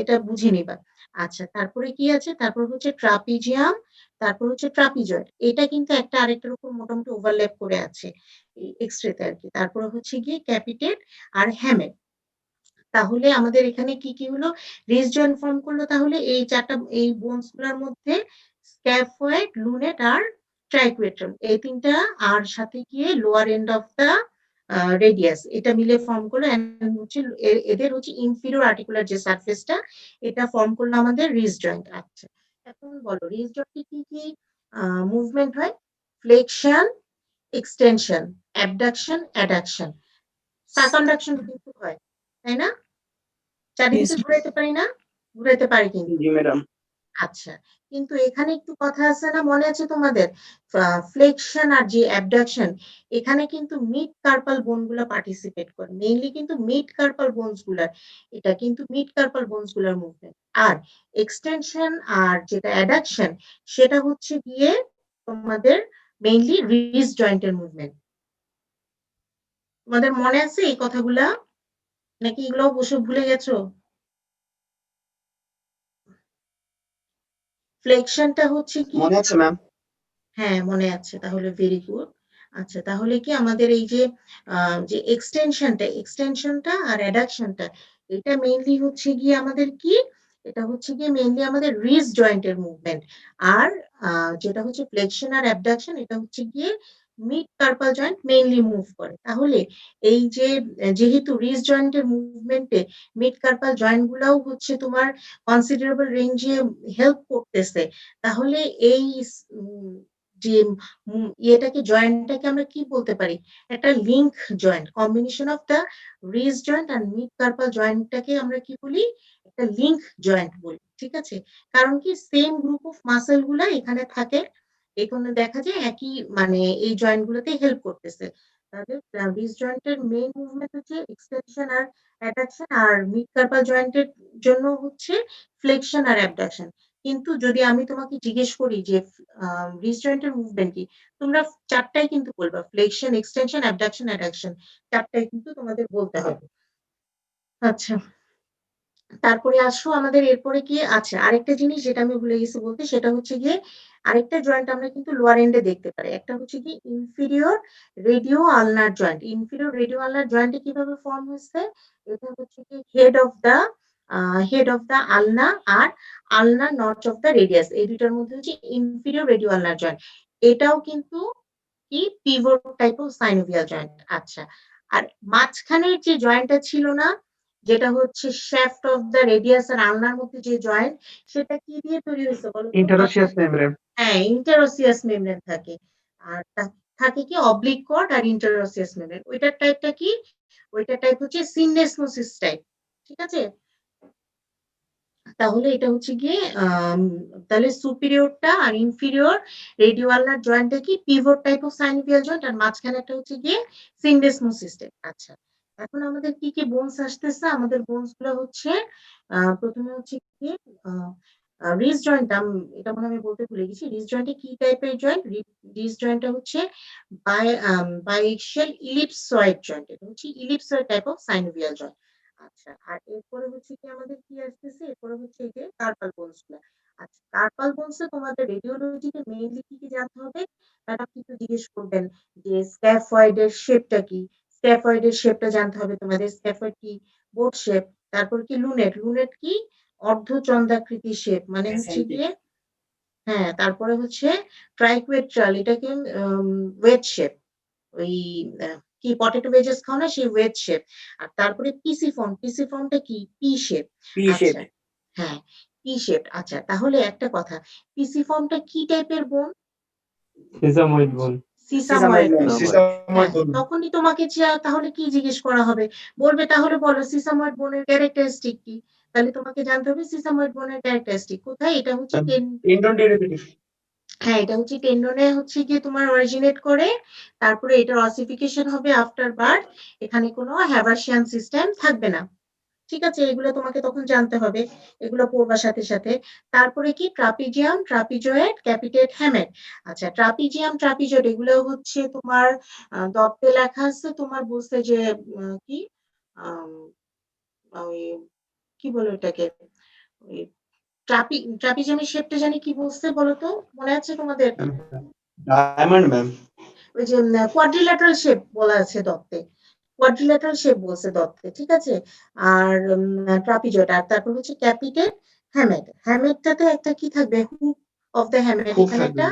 এটা বুঝে নিবা। আচ্ছা, তারপরে কি আছে? তারপর হচ্ছে ট্রাপিজিয়াম, তারপর হচ্ছে ট্রাপিজয়েড। এটা কিন্তু একটা আরেকটার উপর মোটামুটি ওভারল্যাপ করে আছে এই এক্সরেতে আর কি। তারপরে হচ্ছে গিয়ে ক্যাপিটেট আর হ্যামেট। তাহলে আমাদের এখানে কি কি হলো? রিজ জয়েন্ট ফর্ম করলো তাহলে এই চারটা, এই বোনস গুলোর মধ্যে স্ক্যাফয়েড, লুনেট আর ট্রাইকুয়েট্রাম, এই তিনটা, আর সাথে গিয়ে lower end of the radius, এটা মিলে ফর্ম করলো। হচ্ছে এদের হচ্ছে ইনফিরিয়র আর্টিকুলার যে সারফেসটা, এটা ফর্ম করলো আমাদের রিজ জয়েন্ট। আচ্ছা, এখন বলো রিজ জয়েন্টে কি কি মুভমেন্ট হয়? ফ্লেকশন, এক্সটেনশন, অ্যাবডাকশন, অ্যাডাকশন, সার্কামডাকশন কিন্তু হয়, তাই না? চারিদিকে ঘুরাইতে পারি না? ঘুরাইতে পারি কিন্তু। জি ম্যাডাম। আচ্ছা, কিন্তু এখানে একটু কথা আছে না, মনে আছে তোমাদের? ফ্লেকশন আর যে অ্যাবডাকশন, এখানে কিন্তু মিড কার্পাল বোন গুলা পার্টিসিপেট করে, মেইনলি কিন্তু মিড কার্পাল বোনস গুলার, এটা কিন্তু মিড কার্পাল বোনস গুলার মুভমেন্ট। আর এক্সটেনশন আর যেটা অ্যাডাকশন, সেটা হচ্ছে গিয়ে তোমাদের মেইনলি রিজ জয়েন্টের মুভমেন্ট। তোমাদের মনে আছে এই কথাগুলা, নাকি এগুলো অবশ্য ভুলে গেছো? ফ্লেকশনটা হচ্ছে কি, মনে আছে ম্যাম? হ্যাঁ মনে আছে, তাহলে ভেরি গুড। আচ্ছা তাহলে কি আমাদের এই যে যে এক্সটেনশনটা আর অ্যাডাকশনটা, এটা মেইনলি হচ্ছে গিয়ে আমাদের কি, এটা হচ্ছে গিয়ে মেইনলি আমাদের রিস্ট জয়েন্টের মুভমেন্ট। আর যেটা হচ্ছে ফ্লেকশন আর অ্যাবডাকশন, এটা হচ্ছে গিয়ে mid carpal joint mainly move করে। তাহলে এই যে যেহেতু রিস্ট জয়েন্টের মুভমেন্টে মিড কার্পাল জয়েন্ট গুলাও হচ্ছে তোমার কনসিডারেবল রেঞ্জে হেল্প করতেছে, তাহলে এই যে ইয়েটাকে, জয়েন্টটাকে আমরা কি বলতে পারি, একটা link joint, combination of the wrist joint আর মিড কার্পাল জয়েন্টটাকে আমরা কি বলি, একটা লিংক জয়েন্ট বলি, ঠিক আছে। কারণ কি সেম গ্রুপ অফ মাসেল গুলা এখানে থাকে, এখানে দেখা যায় একই মানে এই জয়েন্ট গুলোতে হেল্প করতেছে। তাহলে রিস্ট জয়েন্টের মেইন মুভমেন্ট হচ্ছে এক্সটেনশন আর অ্যাডাকশন, আর মিড কার্পাল জয়েন্টের জন্য হচ্ছে ফ্লেকশন আর অ্যাবডাকশন। কিন্তু যদি আমি তোমাকে জিজ্ঞেস করি যে রিস্ট জয়েন্টের মুভমেন্ট কি, তোমরা চারটাই কিন্তু বলবা, ফ্লেকশন, এক্সটেনশন, অ্যাবডাকশন, অ্যাডাকশন, চারটাই কিন্তু তোমাদের বলতে হবে। আচ্ছা তারপরে আসো আমাদের এরপরে কি, আচ্ছা আরেকটা জিনিস যেটা আমি ভুলে গেছি বলতে, সেটা হচ্ছে গিয়ে আরেকটা জয়েন্ট আমরা কিন্তু লোয়ার এন্ডে দেখতে পারি, একটা হচ্ছে কি inferior radioulnar joint. Inferior radioulnar জয়েন্টে কিভাবে ফর্ম হয়েছে, এটা হচ্ছে কি হেড অফ দা আলনা আর আলনা নচ অফ দা রেডিয়াস, এই দুইটার মধ্যে হচ্ছে ইনফিরিয়র রেডিও আলনার জয়েন্ট। এটাও কিন্তু কি pivot type of synovial joint. আচ্ছা, আর মাঝখানের যে জয়েন্টটা ছিল না, যেটা হচ্ছে শ্যাফট অফ দ্য রেডিয়াস আর আলনার মধ্যে যে জয়েন্ট, সেটা কি দিয়ে তৈরি হয়েছে বলো তো? ইন্টারোসিয়াস মেমব্রেন। হ্যাঁ, ইন্টারোসিয়াস মেমব্রেন থাকে। আর থাকে কি অবলিক কর্ড আর ইন্টারোসিয়াস মেমব্রেন। ওইটার টাইপটা কি, ওইটার টাইপ হচ্ছে সিনেসমোসিস টাইপ, ঠিক আছে। তাহলে এটা হচ্ছে গিয়ে তাহলে সুপিরিয়রটা আর ইনফিরিয়র রেডিও আলনার জয়েন্টটা কি pivot type of synovial joint, আর মাঝখানে একটা হচ্ছে গিয়ে সিনেসমোসিস টাইপ। আচ্ছা এখন আমাদের কি কি বোনস আসতেছে, আমাদের বোনস গুলো হচ্ছে প্রথমে হচ্ছে কি রিস্ট জয়েন্ট, এটা মনে হয় আমি বলতে ভুলে গেছি, রিস্ট জয়েন্টে কি টাইপের জয়েন্ট, রিস্ট জয়েন্টটা হচ্ছে বাইএক্সিয়াল ইলিপসয়েড জয়েন্ট, এটা হচ্ছে ইলিপসয়েড টাইপ অফ সাইনোভিয়াল জয়েন্ট। আচ্ছা আর এরপরে হচ্ছে কি আমাদের কি আসতেছে, এরপরে হচ্ছে এই যে কার্পাল বোনস গুলা। আচ্ছা কার্পাল বোনসে তোমাদের রেডিওলজিতে মেইনলি কি কি জানতে হবে, ম্যাডাম কিন্তু জিজ্ঞেস করবেন যে স্ক্যাফয়েডের শেপটা কি, স্ক্যাফয়েডের শেপটা জানতে হবে তোমাদের, স্ক্যাফয়েড কি বোট শেপ, তারপর কি লুনেট, লুনেট কি অর্ধচন্দ্রাকৃতি শেপ, মানে হচ্ছে গিয়ে হ্যাঁ, তারপরে হচ্ছে ট্রাইকুয়েট্রাল, এটাকে ওয়েজ শেপ, ওই কি পটেটো ভেজেস খাও না, সেই ওয়েজ শেপ। আর তারপরে পিসিফর্ম, পিসিফর্মটা কি পি শেপ। পি আচ্ছা শেপ। হ্যাঁ পি শেপ। আচ্ছা তাহলে একটা কথা, পিসিফর্মটা কি টাইপের বোন, Sesamoid bone. সিসাময়েড বোন। সিসাময়েড বোন। তখনই তোমাকে তাহলে কি জিজ্ঞেস করা হবে, বলবে তাহলে বলো সিসাময়েড বোনের ক্যারেক্টারিস্টিক কি, তাহলে তোমাকে জানতে হবে সিসাময়েড বোনের ক্যারেক্টারিস্টিক কোথায়, এটা হচ্ছে টেন্ডন ডেরিভেটিভ। হ্যাঁ এটা হচ্ছে টেন্ডনে হচ্ছে গিয়ে তোমার অরিজিনেট করে, তারপরে এটার অসিফিকেশন হবে আফটার বার্থ, এখানে কোনো হ্যাভার্সিয়ান সিস্টেম থাকবে না, ঠিক আছে। এগুলো তোমাকে তখন জানতে হবে, এগুলো পড়বার সাথে সাথে। তারপরে কি ট্রাপিজিয়াম, ট্রাপিজয়েড, ক্যাপিটেট, হ্যামেট। আচ্ছা ট্রাপিজিয়াম, ট্রাপিজয়েড এগুলো হচ্ছে তোমার দত্তে লেখা আছে, তোমার বুঝতে যে কি আম, ওই কি বলে ওটাকে, ওই ট্রাপিজিয়ামের শেপটা জানি কি বলছে বলো তো, মনে আছে তোমাদের? Diamond ma'am. ওই যে কোয়াড্রিল্যাটারাল শেপ বলা আছে দত্তে, কোয়াড্রিল্যাটারাল শেপ বলছে দত্তে, ঠিক আছে। আর ট্রাপিজয়েড, আর তারপর হচ্ছে ক্যাপিটেট, হ্যামেট। হ্যামেটটাতে একটা কি থাকবে, হুক অফ দ্য হ্যামেট, খুব এখানে থাকবে। একটা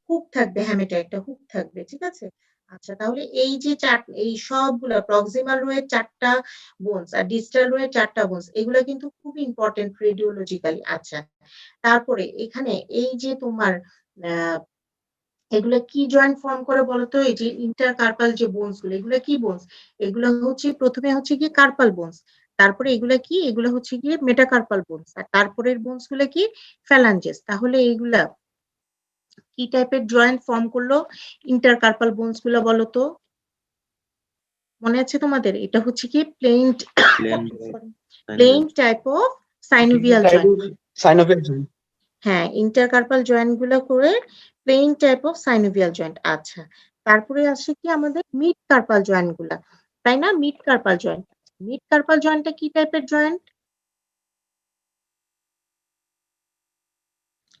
হুক থাকবে, হ্যামেটে একটা হুক থাকবে, ঠিক আছে। আচ্ছা তাহলে এই যে এই সবগুলা প্রক্সিমাল রো এর চারটা বোনস আর ডিস্টাল রো এর চারটা বোনস, এগুলা কিন্তু খুব ইম্পর্টেন্ট রেডিওলজিক্যালি। আচ্ছা তারপরে এখানে এই যে তোমার আহ এগুলা কি জয়েন্ট ফর্ম করে বলতো, এই যে ইন্টারকার্পাল যে বোনস গুলো, এগুলা কি বোনস, এগুলো হচ্ছে প্রথমে হচ্ছে গিয়ে কার্পাল বোনস, তারপরে এগুলা কি, এগুলো হচ্ছে গিয়ে মেটাকার্পাল বোনস, আর তারপরের বোনস গুলো কি ফ্যালাঞ্জেস। তাহলে এইগুলা কি টাইপের জয়েন্ট ফর্ম করলো, ইন্টারকার্পাল বোনস গুলো বলো তো, মনে আছে তোমাদের? এটা হচ্ছে কি plane type of synovial joint. Synovial joint. হ্যাঁ ইন্টারকার্পাল জয়েন্ট গুলো করে plane type of synovial joint. আচ্ছা তারপরে আসে কি আমাদের মিড কার্পাল জয়েন্ট গুলা, তাই না? Mid carpal joint, mid carpal জয়েন্টটা কি টাইপের জয়েন্ট,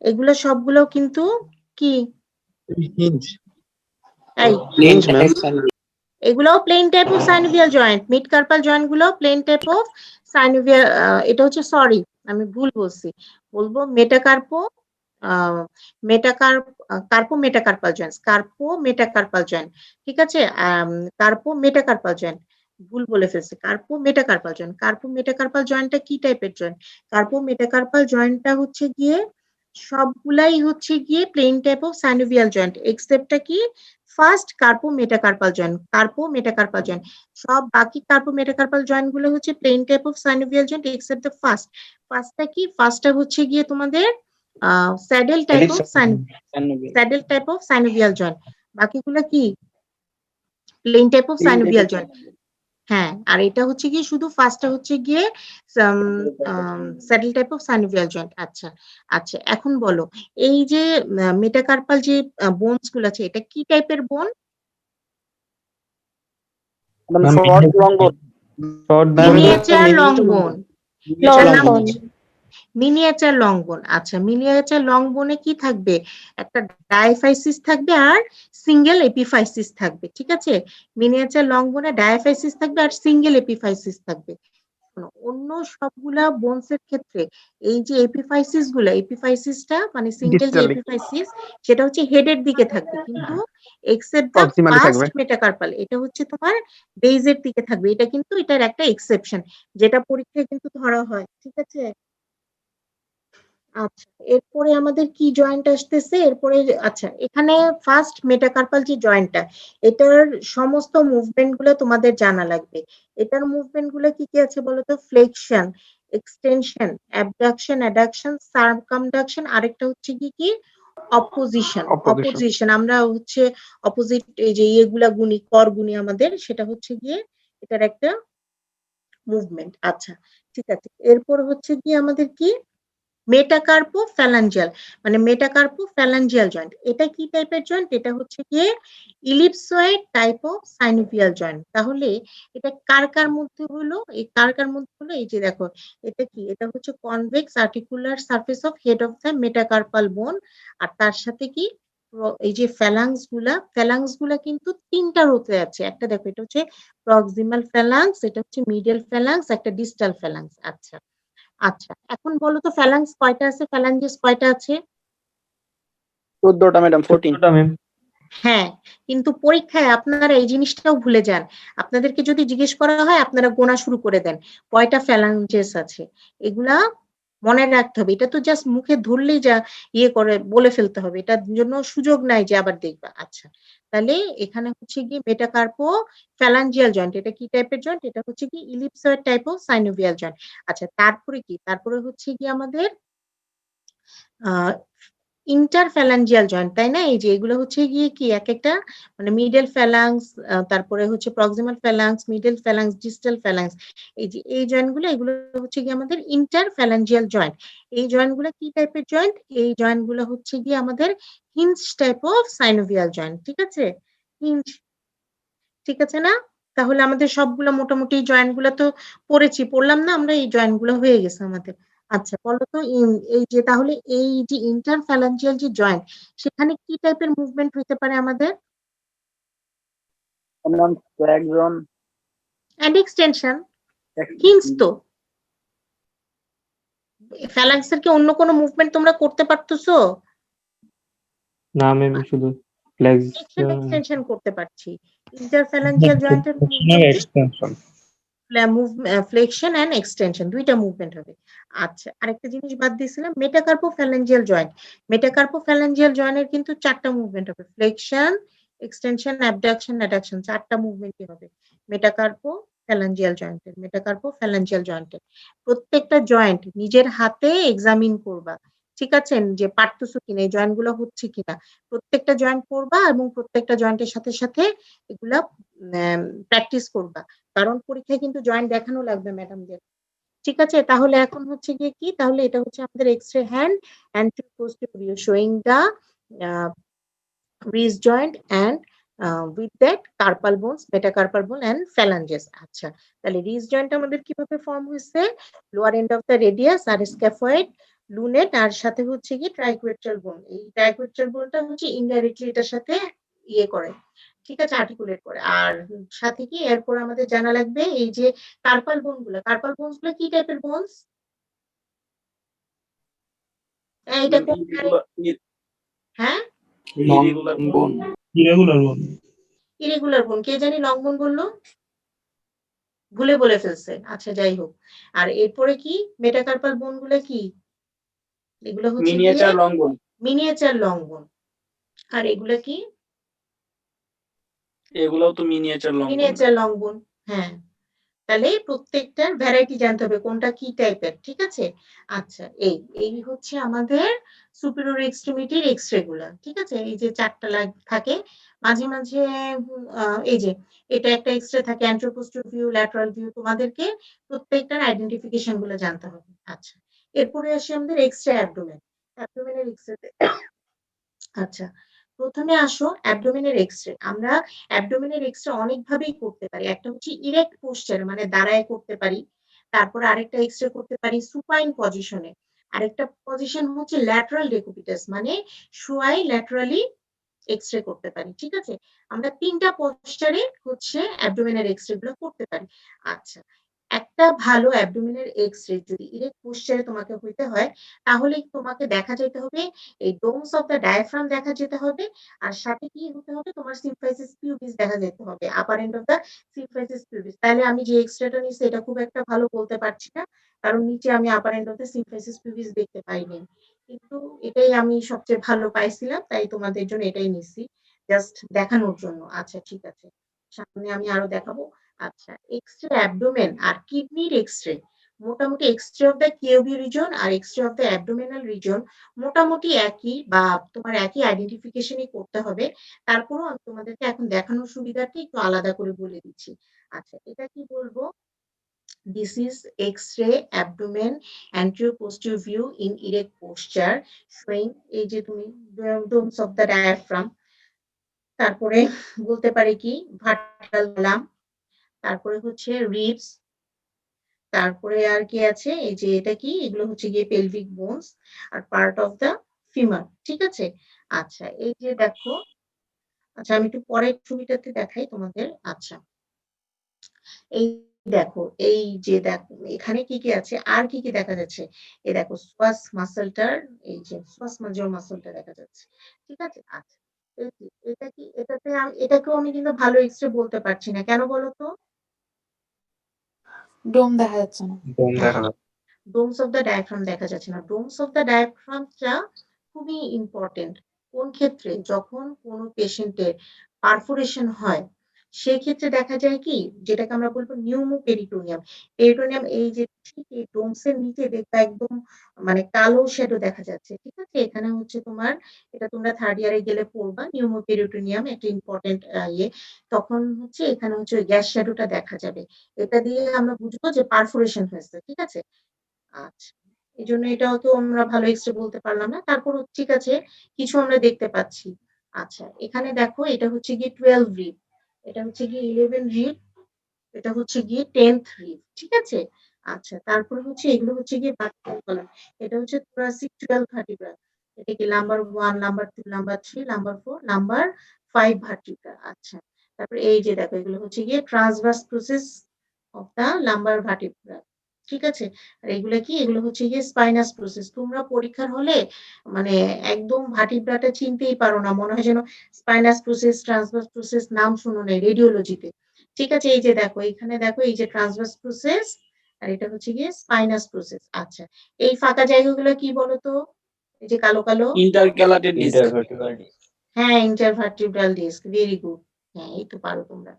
এগুলো সবগুলো কিন্তু কি Hinge. এই Hinge, ma'am. এগুলোও plane type of synovial joint, mid carpal joint গুলো প্লেন টাইপ অফ সাইনোভিয়াল, এটা হচ্ছে সরি আমি ভুল বলছি, বলবো metacarpo carpo metacarpal joint, কার্পো metacarpal joint, ঠিক আছে, কার্পো মেটাকার্পাল জয়েন্ট, ভুল বলে ফেলছি, কার্পো মেটাকার্পাল জয়েন্ট। কার্পো মেটাকার্পাল জয়েন্টটা কি টাইপের জয়েন্ট? কার্পো মেটাকার্পাল জয়েন্টটা হচ্ছে গিয়ে সবগুলাই হচ্ছে গিয়ে plane type of synovial joint এক্সেপ্টটা কি first কার্পো metacarpal joint, কার্পো metacarpal joint, সব বাকি কার্পো মেটাকার্পাল জয়েন্ট গুলো হচ্ছে plane type of synovial joint except the ফার্স্টটা কি, ফার্স্টটা হচ্ছে গিয়ে তোমাদের saddle type of saddle type of synovial joint, বাকিগুলো কি plane type of synovial joint. হ্যাঁ, আর এটা হচ্ছে গিয়ে শুধু ফার্স্টটা হচ্ছে গিয়ে saddle type of synovial joint. আচ্ছা আচ্ছা, এখন বলো এই যে মেটাকার্পাল যে বোনস গুলো আছে এটা কি টাইপের বোন? short long bone. Short miniature long বোন, এটার নাম bone. মিনিয়েচার লং বোন। আচ্ছা, মিনিয়েচার লং বোনে কি থাকবে? একটা ডায়াফাইসিস থাকবে আর সিঙ্গেল এপিফাইসিস থাকবে, ঠিক আছে, মিনিয়েচার লং বোনে ডায়াফাইসিস থাকবে আর সিঙ্গেল এপিফাইসিস থাকবে। অন্য সবগুলা বোনস এর ক্ষেত্রে এই যে এপিফাইসিস গুলা, এপিফাইসিসটা মানে সিঙ্গেল যে এপিফাইসিস সেটা হচ্ছে হেডের দিকে থাকবে, কিন্তু এক্সেপ্ট দ্য ফার্স্ট মেটাকার্পাল এটা হচ্ছে তোমার বেজের দিকে থাকবে। এটা কিন্তু এটার একটা এক্সেপশন যেটা পরীক্ষায় কিন্তু ধরা হয়, ঠিক আছে। আচ্ছা, এরপরে আমাদের কি জয়েন্ট আসতেছে এরপরে? আচ্ছা, এখানে ফার্স্ট মেটাকার্পাল যে জয়েন্টটা এটার সমস্ত মুভমেন্ট গুলো তোমাদের জানা লাগবে। এটার মুভমেন্ট গুলো কি কি আছে বলতো? ফ্লেকশন, এক্সটেনশন, অ্যাবডাকশন, অ্যাডাকশন, সার্কামডাকশন, আরেকটা হচ্ছে কি অপোজিশন। অপোজিশন আমরা হচ্ছে অপোজিট এই যে ইয়েগুলা গুনি, কর গুনি আমাদের, সেটা হচ্ছে গিয়ে এটার একটা মুভমেন্ট। আচ্ছা ঠিক আছে, এরপর হচ্ছে গিয়ে আমাদের কি মেটাকার্পো ফ্যালাঞ্জিয়াল, মানে মেটাকার্পো ফ্যালাঞ্জিয়াল জয়েন্ট। এটা কি টাইপের জয়েন্ট? এটা হচ্ছে গিয়ে ইলিপসয়েড টাইপ অফ সাইনোভিয়াল জয়েন্ট। তাহলে এটা কার কার মধ্যে হলো? এই কার কার মধ্যে হলো? এই যে দেখো এটা কি, এটা হচ্ছে convex articular surface of head of the metacarpal বোন, আর তার সাথে কি এই যে ফ্যালাংস গুলা কিন্তু তিনটা রোতে আছে। একটা দেখো এটা হচ্ছে প্রক্সিমাল ফ্যালাংস, এটা হচ্ছে মিডিয়াল ফ্যালাংস, একটা ডিস্টাল ফ্যালাংস। আচ্ছা আচ্ছা, এখন বলো তো ফ্যালাংস কয়টা আছে, ফ্যালাঞ্জেস কয়টা আছে? 14টা ম্যাডাম, 14। ম্যাম। হ্যাঁ, কিন্তু পরীক্ষায় আপনারা এই জিনিসটাও ভুলে যান। আপনাদেরকে যদি জিজ্ঞেস করা হয় আপনারা গোনা শুরু করে দেন কয়টা ফ্যালাঞ্জেস আছে, এগুলা মনে রাখতে হবে। এটা তো জাস্ট মুখে ধরলেই যা ইয়ে করে বলে ফেলতে হবে, এটার জন্য সুযোগ নাই যে আবার দেখবা। আচ্ছা, তাহলে এখানে হচ্ছে কি মেটাকার্পো ফ্যালাঞ্জিয়াল জয়েন্ট, এটা কি টাইপের জয়েন্ট? এটা হচ্ছে কি ইলিপসয়েড টাইপ অফ সাইনোভিয়াল জয়েন্ট। আচ্ছা, তারপরে কি? তারপরে হচ্ছে কি আমাদের ইন্টারফ্যালাঞ্জিয়াল জয়েন্ট, তাই না? এই যে এগুলো হচ্ছে গিয়ে কি এক একটা মানে মিডল ফ্যালাংস, তারপরে হচ্ছে প্রক্সিমাল ফ্যালাংস, মিডল ফ্যালাংস, ডিস্টাল ফ্যালাংস, এই যে এই জয়েন্ট গুলো, এগুলো হচ্ছে গিয়ে আমাদের ইন্টারফ্যালাঞ্জিয়াল জয়েন্ট। এই জয়েন্ট গুলো কি টাইপের জয়েন্ট? এই জয়েন্ট গুলো হচ্ছে গিয়ে আমাদের hinge type of synovial joint, ঠিক আছে, হিঞ্জ, ঠিক আছে না? তাহলে আমাদের সবগুলো মোটামুটি জয়েন্ট গুলো তো পড়লাম না আমরা, এই জয়েন্ট গুলো হয়ে গেছে আমাদের। আচ্ছা বলো তো এই যে তাহলে এই যে ইন্টারফ্যালাঞ্জিয়াল যে জয়েন্ট সেখানে কি টাইপের মুভমেন্ট হইতে পারে আমাদের? Madam flexion and extension, hinge তো। ফ্যালাংসের কি অন্য কোনো মুভমেন্ট তোমরা করতে পারতেছো? না ম্যাম, শুধু ফ্লেক্সন এক্সটেনশন করতে পারছি। ইন্টারফ্যালাঞ্জিয়াল জয়েন্টের এক্সটেনশন। ফ্লেকশন এন্ড এক্সটেনশন দুইটা মুভমেন্ট হবে। আচ্ছা, আরেকটা জিনিস বাদ দিয়েছিলাম, মেটাকার্পো ফ্যালাঞ্জিয়াল জয়েন্ট। মেটাকার্পো ফ্যালাঞ্জিয়াল জয়েন্টের কিন্তু চারটা মুভমেন্ট হবে, ফ্লেকশন, এক্সটেনশন, অ্যাবডাকশন, অ্যাডাকশন, চারটা মুভমেন্টই হবে মেটাকার্পো ফ্যালাঞ্জিয়াল জয়েন্টের। মেটাকার্পো ফ্যালাঞ্জিয়াল জয়েন্টের প্রত্যেকটা জয়েন্ট নিজের হাতে এক্সামিন করবা, ঠিক আছে, যে পারতেছো কিনা, এই জয়েন্ট গুলো হচ্ছে কিনা, প্রত্যেকটা জয়েন্ট করবা এবং প্রত্যেকটা জয়েন্টের সাথে সাথে এগুলা প্র্যাকটিস করবা, কারণ পরীক্ষায় কিন্তু জয়েন্ট দেখানো লাগবে ম্যাডামদের, ঠিক আছে। তাহলে এখন হচ্ছে গিয়ে কি, তাহলে এটা হচ্ছে আমাদের X-ray hand and two posterior view showing the wrist joint and with that carpal bones, metacarpal bone and phalanges। আচ্ছা, তাহলে wrist joint আমাদের কিভাবে ফর্ম হয়েছে? Lower end of the radius আর স্ক্যাফয়েড লুনেট আর সাথে হচ্ছে কি ট্রাইকুয়েট্রাল বোন। এই ট্রাইকুয়েট্রাল বোনটা হচ্ছে ইনডাইরেক্টলি এটার সাথে ইয়ে করে, ঠিক আছে, আর্টিকুলেট করে। আর সাথে কি এরপর আমাদের জানা লাগবে এই যে কার্পাল বোনগুলো। কার্পাল বোনস গুলো কি টাইপের বোনস? এটা কোন হ্যাঁ ইরেগুলার বোন। ইরেগুলার বোন। ইরেগুলার বোন। কে জানি লং বোন বললো? ভুলে বলে ফেলছে। আচ্ছা যাই হোক। আর এরপরে কি মেটাকার্পাল বোন গুলো কি? এগুলো হচ্ছে মিনিয়েচার লং বোন। মিনিয়েচার লং বোন। আর এগুলো কি? এগুলোও তো মিনিয়েচার লং বোন। মিনিয়েচার লং বোন। হ্যাঁ, তাহলে প্রত্যেকটার ভ্যারাইটি জানতে হবে কোনটা কি টাইপের, ঠিক আছে। আচ্ছা, এই হচ্ছে আমাদের সুপিরিয়র এক্সট্রিমিটির এক্সরে গুলা, ঠিক আছে। এই যে 4টা লাইন থাকে, মাঝে মাঝে এই যে এটা একটা এক্সরে থাকে, অ্যান্টেরোপোস্টেরিয়র ভিউ, ল্যাটারাল ভিউ, তোমাদেরকে প্রত্যেকটার আইডেন্টিফিকেশন গুলো জানতে হবে। আচ্ছা, এরপরে আসি আমাদের এক্সরে অ্যাবডোমেন। অ্যাবডোমেনের এক্সরে আচ্ছা, প্রথমে আসো অ্যাবডোমেনের এক্সরে। আমরা অ্যাবডোমেনের এক্সরে অনেকভাবেই করতে পারি। একটা হচ্ছে ইরেক্ট পোশ্চার মানে দাঁড়ায় করতে পারি। তারপরে আরেকটা এক্সরে করতে পারি সুপাইন পজিশনে। আরেকটা পজিশন হচ্ছে ল্যাটারাল ডেকুবিটাস মানে শোয়াই ল্যাটারালি এক্সরে করতে পারি, ঠিক আছে। আমরা 3টা পোশ্চারে হচ্ছে অ্যাবডোমেনের এক্সরে গুলো করতে পারি। আচ্ছা, একটা ভালো অ্যাবডোমেনের এক্সরে যদি ইরেক্ট পোশ্চারে তোমাকে হইতে হয়, তাহলে তোমাকে দেখা যেতে হবে এই ডোমস অফ দ্য ডায়াফ্রাম দেখা যেতে হবে। আর সাথে কি হতে হবে, তোমার সিম্ফাইসিস পিউবিস দেখা যেতে হবে, upper end of the symphysis pubis. তাহলে আমি যে এক্সরেটা নিছি এটা খুব একটা ভালো বলতে পারছি না, কারণ নিচে আমি upper end of the symphysis pubis দেখতে পাইনি। কিন্তু এটাই আমি সবচেয়ে ভালো পাইছিলাম, তাই তোমাদের জন্য এটাই নিছি, জাস্ট দেখানোর জন্য। আচ্ছা ঠিক আছে, সামনে আমি আরো দেখাবো। আচ্ছা, এক্সরে অ্যাবডোমেন আর কিডনির এক্সরে, মোটামুটি X-ray of the KUB region আর X-ray of the abdominal region মোটামুটি একই, বা তোমার একই আইডেন্টিফিকেশনই করতে হবে। তারপরেও আমি তোমাদেরকে এখন দেখানোর সুবিধার্থে একটু আলাদা করে বলে দিচ্ছি। আচ্ছা, এটা কি বলবো? This is X-ray abdomen anterior posterior view in erect posture showing এই যে তুমি domes of the diaphragm। তারপরে বলতে পারি কি ভার্টিক্যাল কলাম, তারপরে হচ্ছে রিবস, তারপরে আর কি আছে এই যে এটা কি, এগুলো হচ্ছে গিয়ে পেলভিক বোনস আর পার্ট অফ দা ফিমার, ঠিক আছে। আচ্ছা, এই যে দেখো, আচ্ছা আমি একটু পরের ছবিটাতে দেখাই তোমাদের। আচ্ছা, এই দেখো, এই যে দেখো এখানে কি কি আছে আর কি কি দেখা যাচ্ছে। এই দেখো সোয়াস মাসলটার, এই যে সোয়াস মাজর মাসলটা দেখা যাচ্ছে, ঠিক আছে। আচ্ছা, এটা কি, এটাকেও আমি কিন্তু ভালো এক্সরে বলতে পারছি না, কেন বলো তো? ডোম দেখা যাচ্ছে না। বোন দেখা যাচ্ছে। ডোমস অফ দ্য ডায়াফ্রাম দেখা যাচ্ছে না। ডোমস অফ দ্য ডায়াফ্রামটা খুবই ইম্পর্টেন্ট। কোন ক্ষেত্রে? যখন কোনো পেশেন্টের পারফোরেশন হয়, সেক্ষেত্রে দেখা যায় কি, যেটাকে আমরা বলবো নিউমোপেরিটোনিয়াম। পেরিটোনিয়াম এই যে ঠিক এই ডোমসের নিচে দেখবা একদম মানে কালো শ্যাডো দেখা যাচ্ছে, ঠিক আছে। এখানে হচ্ছে তোমার, এটা তোমরা 3rd ইয়ারে গেলে পড়বা, নিউমোপেরিটোনিয়াম একটা ইম্পর্টেন্ট ইয়ে। তখন হচ্ছে এখানে হচ্ছে ওই গ্যাস শ্যাডোটা দেখা যাবে। এটা দিয়ে আমরা বুঝবো যে পারফোরেশন হয়েছে, ঠিক আছে। আচ্ছা, এজন্য এটাকেও আমরা ভালো এক্সরে বলতে পারলাম না। তারপরও ঠিক আছে, কিছু আমরা দেখতে পাচ্ছি। আচ্ছা, এখানে দেখো এটা হচ্ছে গিয়ে 12 রিব, এটা হচ্ছে গিয়ে 11 রিব, এটা হচ্ছে গিয়ে 10th রিব, ঠিক আছে। আচ্ছা, তারপরে হচ্ছে এগুলো হচ্ছে গিয়ে ভার্টিক্যাল কলাম। এটা হচ্ছে thoracic 12 ভার্টিব্রা। এটা কি number 1, number 2, number 3, number 4, number 5 vertebra. আচ্ছা, তারপরে এই যে দেখো এগুলো হচ্ছে গিয়ে transverse process of the lumbar vertebra, ঠিক আছে। আর এগুলো কি, এগুলো হচ্ছে গিয়ে স্পাইনাস প্রসেস। তোমরা পরীক্ষার হলে মানে একদম ভার্টিব্রাটা চিনতেই পারো না, মনে হয় যেন স্পাইনাস প্রসেস, ট্রান্সভার্স প্রসেস নাম শুনো নাই রেডিওলজিতে, ঠিক আছে। এই যে দেখো এখানে দেখো এই যে ট্রান্সভার্স প্রসেস আর এটা হচ্ছে গিয়ে স্পাইনাস প্রসেস। আচ্ছা, এই ফাঁকা জায়গাগুলো কি বলতো? এই যে কালো কালো, ইন্টারক্যালাটেড ডিস্ক। Intervertebral disk. হ্যাঁ ইন্টারভার্টিব্রাল ডিস্ক, ভেরি গুড। হ্যাঁ, এই তো পারো তোমরা।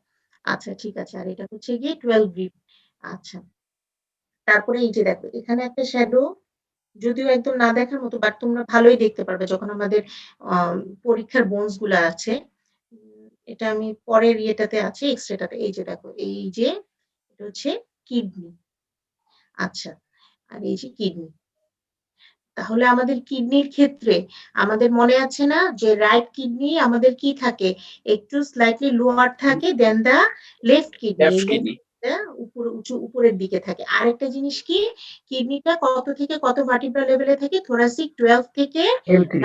আচ্ছা ঠিক আছে, আর এটা হচ্ছে গিয়ে 12 রিব। আচ্ছা, তারপরে এই যে দেখো এখানে একটা শ্যাডো, যদিও একদম না দেখার মতো, বাট তোমরা ভালোই দেখতে পারবে যখন আমাদের পরীক্ষার বোনস গুলা আছে। এটা আমি পরের ইয়েটাতে আছে এক্সরেটাতে। এই যে দেখো এই যে এটা হচ্ছে কিডনি। আচ্ছা, আর এই যে কিডনি। তাহলে আমাদের কিডনির ক্ষেত্রে আমাদের মনে আছে না যে রাইট কিডনি আমাদের কি থাকে, একটু স্লাইটলি লোয়ার থাকে দেন দা লেফট কিডনি। Left kidney. উপরের দিকে থাকে। আরেকটা জিনিস কি, কিডনিটা কত থেকে কত ভার্টিব্রা লেভেলে থাকে? thoracic 12 থেকে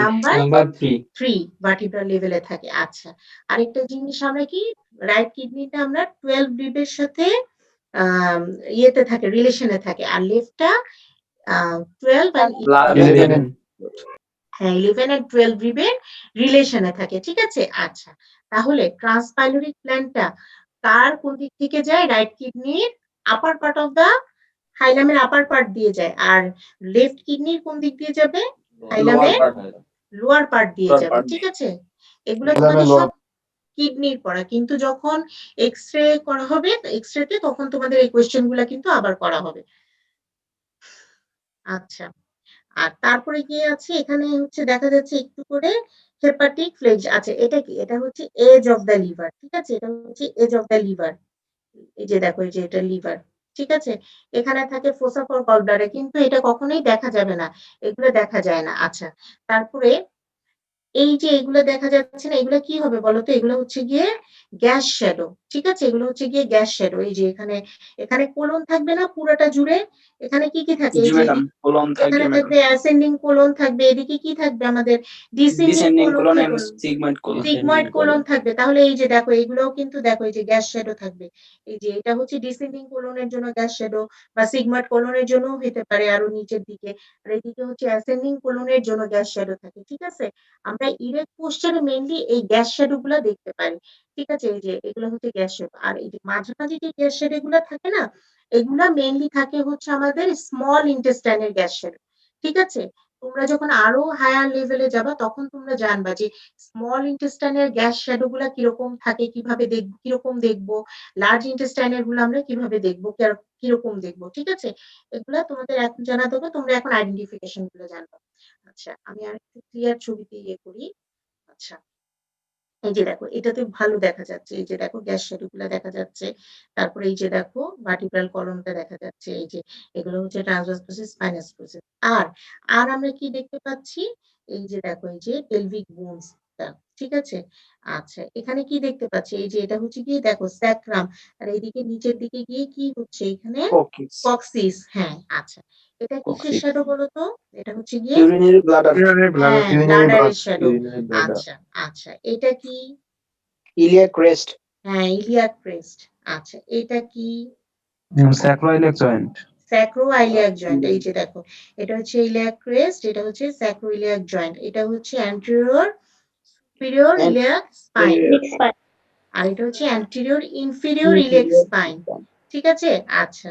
নাম্বার Number 3. 3 ভার্টিব্রা লেভেলে থাকে। আচ্ছা, আরেকটা জিনিস আমরা কি, রাইট কিডনিটা আমরা 12 রিবের সাথে ইয়েতে থাকে, রিলেশনে থাকে, আর লেফটটা 12 and 11. হ্যাঁ 11 and 12 রিবের রিলেশনে থাকে, ঠিক আছে? আচ্ছা, তাহলে ট্রান্সপাইলোরিক গ্ল্যান্ডটা কার কোন দিক থেকে যায়? রাইট কিডনির আপার পার্ট অফ দা হাইলামের আপার পার্ট দিয়ে যায়, আর লেফট কিডনির কোন দিক দিয়ে যাবে? হাইলামের লোয়ার পার্ট দিয়ে Lower যাবে, part ঠিক আছে? এগুলো তোমাদের সব কিডনির পড়া, কিন্তু যখন এক্সরে করা হবে, এক্সরেতে তখন তোমাদের এই কোয়েশ্চেন গুলা কিন্তু আবার করা হবে। আচ্ছা, আর তারপরে গিয়ে আছে এখানে হচ্ছে দেখা যাচ্ছে একটু করে হেপাটিক ফ্লেক্স। আচ্ছা, এটা কি? এটা হচ্ছে এজ অফ দ্য লিভার, ঠিক আছে? এটা হচ্ছে এজ অফ দ্য লিভার। এই যে দেখো, এই যে এটা লিভার, ঠিক আছে? এখানে থাকে ফোসা ফর গল ব্লাডার, কিন্তু এটা কখনোই দেখা যাবে না, এগুলো দেখা যায় না। আচ্ছা, তারপরে এই যে এগুলো দেখা যাচ্ছে না, এগুলো কি হবে বলতো? এগুলো হচ্ছে গিয়ে গ্যাস শ্যাডো, ঠিক আছে? এগুলো হচ্ছে গিয়ে গ্যাস শ্যাডো। এই যে এখানে, এখানে কোলন থাকবে না পুরোটা জুড়ে, এখানে কি কি থাকে? এই জি যে ম্যাডাম, কোলন এখানে থাকে ম্যাডাম, থাকবে অ্যাসেন্ডিং কোলন থাকবে, এদিকে কি থাকবে আমাদের? Descending descending colon colon and থাকবে, সিগময়েড কোলন। সিগময়েড কোলন থাকবে। তাহলে এই যে দেখো, এগুলোও কিন্তু দেখো, এই যে গ্যাস শ্যাডো থাকবে। এই যে এটা হচ্ছে ডিসেন্ডিং কোলনের জন্য গ্যাস শ্যাডো, বা সিগময়েড কোলনের জন্য হতে পারে আরো নিচের দিকে, আর এদিকে হচ্ছে অ্যাসেন্ডিং কোলনের জন্য গ্যাস শ্যাডো থাকে, ঠিক আছে? আমরা ইরেক্ট পোস্টারে মেইনলি এই গ্যাস শ্যাডো গুলা দেখতে পারি, ঠিক আছে? এই যে এগুলো হচ্ছে গ্যাস শ্যাডো, আর এই যে মাঝামাঝি যে গ্যাস শ্যাডো গুলা থাকে না, এগুলা মেইনলি থাকে হচ্ছে আমাদের স্মল ইন্টেস্টাইনের গ্যাস শ্যাডো, ঠিক আছে? তোমরা যখন আরো হায়ার লেভেলে যাবা, তখন তোমরা জানবা যে স্মল ইন্টেস্টাইনের গ্যাস শ্যাডো গুলা কিরকম থাকে, কিভাবে দেখবো, কিরকম দেখবো, লার্জ ইন্টেস্টাইনের গুলো আমরা কিভাবে দেখবো, কিরকম দেখবো, ঠিক আছে? এগুলা তোমাদের এখন জানা দেবো, তোমরা এখন আইডেন্টিফিকেশন গুলো জানবা। আচ্ছা, আমি আর একটু ক্লিয়ার ছবিতে ইয়ে করি। আচ্ছা, এই যে দেখো, এটাতে ভালো দেখা যাচ্ছে, এই যে দেখো গ্যাস শ্যাডো গুলা দেখা যাচ্ছে। তারপরে এই যে দেখো ভার্টিব্রাল কলমটা দেখা যাচ্ছে, এই যে এগুলো হচ্ছে ট্রান্সভার্স প্রসেস, স্পাইনাস প্রসেস। আর আর আমরা কি দেখতে পাচ্ছি? এই যে দেখো, এই যে পেলভিক বোনসটা, ঠিক আছে? আচ্ছা, এখানে কি দেখতে পাচ্ছি? এই যে এটা হচ্ছে কি, দেখো স্যাক্রাম, আর এইদিকে নিচের দিকে গিয়ে কি হচ্ছে এখানে? কোকিস, কক্সিস। হ্যাঁ, আচ্ছা, এটা কিসের কোকিস, শ্যাডো বলো তো? এটা হচ্ছে গিয়ে ইউরিনারি ব্লাডার, হ্যাঁ ব্লাডারের শ্যাডো। আচ্ছা, আচ্ছা, এটা কি? ইলিয়াক ক্রেস্ট, হ্যাঁ, ইলিয়াক ক্রেস্ট। আচ্ছা, এটা কি? স্যাক্রোইলেক জয়েন্ট। Sacroiliac joint. এই যে দেখো, এটা হচ্ছে ইলিয়াক ক্রেস্ট, এটা হচ্ছে স্যাক্রোইলিয়াক জয়েন্ট, এটা হচ্ছে অ্যান্টেরিয়র সুপিরিয়র ইলিয়াক স্পাইন, আর এটা হচ্ছে অ্যান্টেরিয়র ইনফিরিয়র ইলিয়াক স্পাইন, ঠিক আছে? আচ্ছা,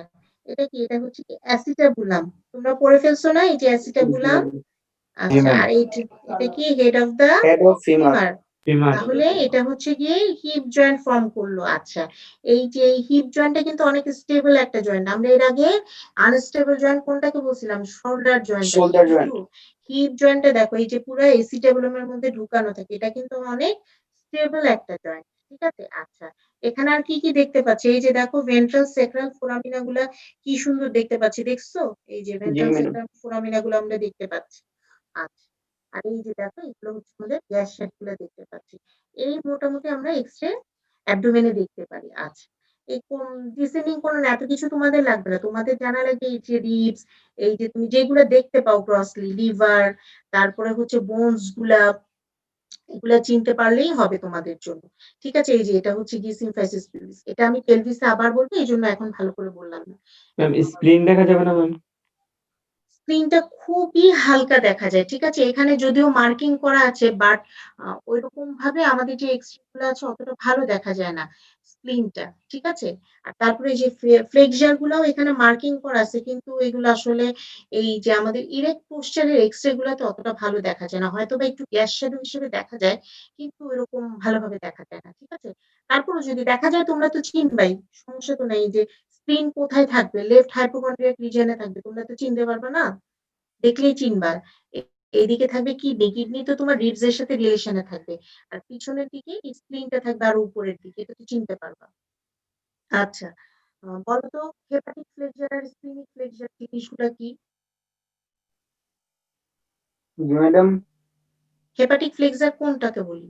এটা কি? এটা হচ্ছে কি অ্যাসিটাবুলাম, তোমরা পড়ে ফেলছো না, এই যে অ্যাসিটাবুলাম। আচ্ছা, আর এটা কি? Head of the head of femur, femur. তাহলে এটা হচ্ছে গিয়ে হিপ জয়েন্ট ফর্ম করলো। আচ্ছা, এই যে হিপ জয়েন্টটা কিন্তু অনেক স্টেবল একটা জয়েন্ট। আমরা এর আগে আনস্টেবল জয়েন্ট কোনটাকে বলছিলাম? Shoulder joint. Shoulder joint, hip জয়েন্টটা দেখো, এই যে পুরো এসিটাবুলামের মধ্যে ঢুকানো থাকে, এটা কিন্তু অনেক স্টেবল একটা জয়েন্ট, ঠিক আছে? আচ্ছা, এখানে আর কি কি দেখতে পাচ্ছি? এই যে দেখো ভেন্ট্রাল সেক্রাল ফোরামিনা গুলা কি সুন্দর দেখতে পাচ্ছি, দেখছো? এই যে জি ভেন্ট্রাল ম্যাডাম, সেক্রাল ফোরামিনা গুলো আমরা দেখতে পাচ্ছি। আচ্ছা, আর এই যে দেখো, এগুলো হচ্ছে আমাদের গ্যাস শ্যাফট গুলো দেখতে পাচ্ছি। এই মোটামুটি আমরা এক্সরে অ্যাবডোমেনে দেখতে পারি। আচ্ছা, এই কোন ডিসেন্ডিং কোন এত কিছু তোমাদের লাগবে না, তোমাদের জানা লাগবে এই যে রিবস, এই যে তুমি যেগুলো দেখতে পাও গ্রসলি, লিভার, তারপরে হচ্ছে বোনস গুলা, এগুলা চিনতে পারলেই হবে তোমাদের জন্য, ঠিক আছে? এই যে এটা হচ্ছে গিয়ে সিম্ফাইসিস পেলভিস, এটা আমি পেলভিসে আবার বলবো, এই জন্য এখন ভালো করে বললাম না। ম্যাম স্প্লিন দেখা যাবে না ম্যাম? স্ক্রিনটা খুবই হালকা দেখা যায়, ঠিক আছে? এখানে যদিও মার্কিং করা আছে, বাট ওইরকম ভাবে আমাদের যে এক্সরে গুলো আছে অতটা ভালো দেখা যায় না স্ক্রিনটা, ঠিক আছে? আর তারপরে যে ফ্লেক্সার গুলাও এখানে মার্কিং করা আছে, কিন্তু এগুলো আসলে এই যে আমাদের ইরেক্ট পোস্টারের এক্সরে গুলাতে অতটা ভালো দেখা যায় না, হয়তো বা একটু গ্যাস শ্যাডো হিসেবে দেখা যায়, কিন্তু এরকম ভালোভাবে দেখা যায় না, ঠিক আছে? তারপরে যদি দেখা যায়, তোমরা তো চিনবাই, সমস্যা তো নাই যে স্প্লিন কোথায় থাকবে, লেফট হাইপোকন্ড্রিয়াক রিজিয়নে থাকবে, তোমরা তো চিনতে পারবে না, দেখলেই চিনবা। এইদিকে থাকবে কিডনি, কিডনি তো তোমার রিবস এর সাথে রিলেশনে থাকবে, আর পিছনের দিকে স্প্লিনটা থাকবে আর উপরের দিকে, এটা তো চিনতে পারবা। আচ্ছা, বলো তো হেপাটিক ফ্লেক্সার আর স্প্লিনিক ফ্লেক্সার জিনিসগুলা কি? জি ম্যাডাম, হেপাটিক ফ্লেক্সার কোনটাকে বলি?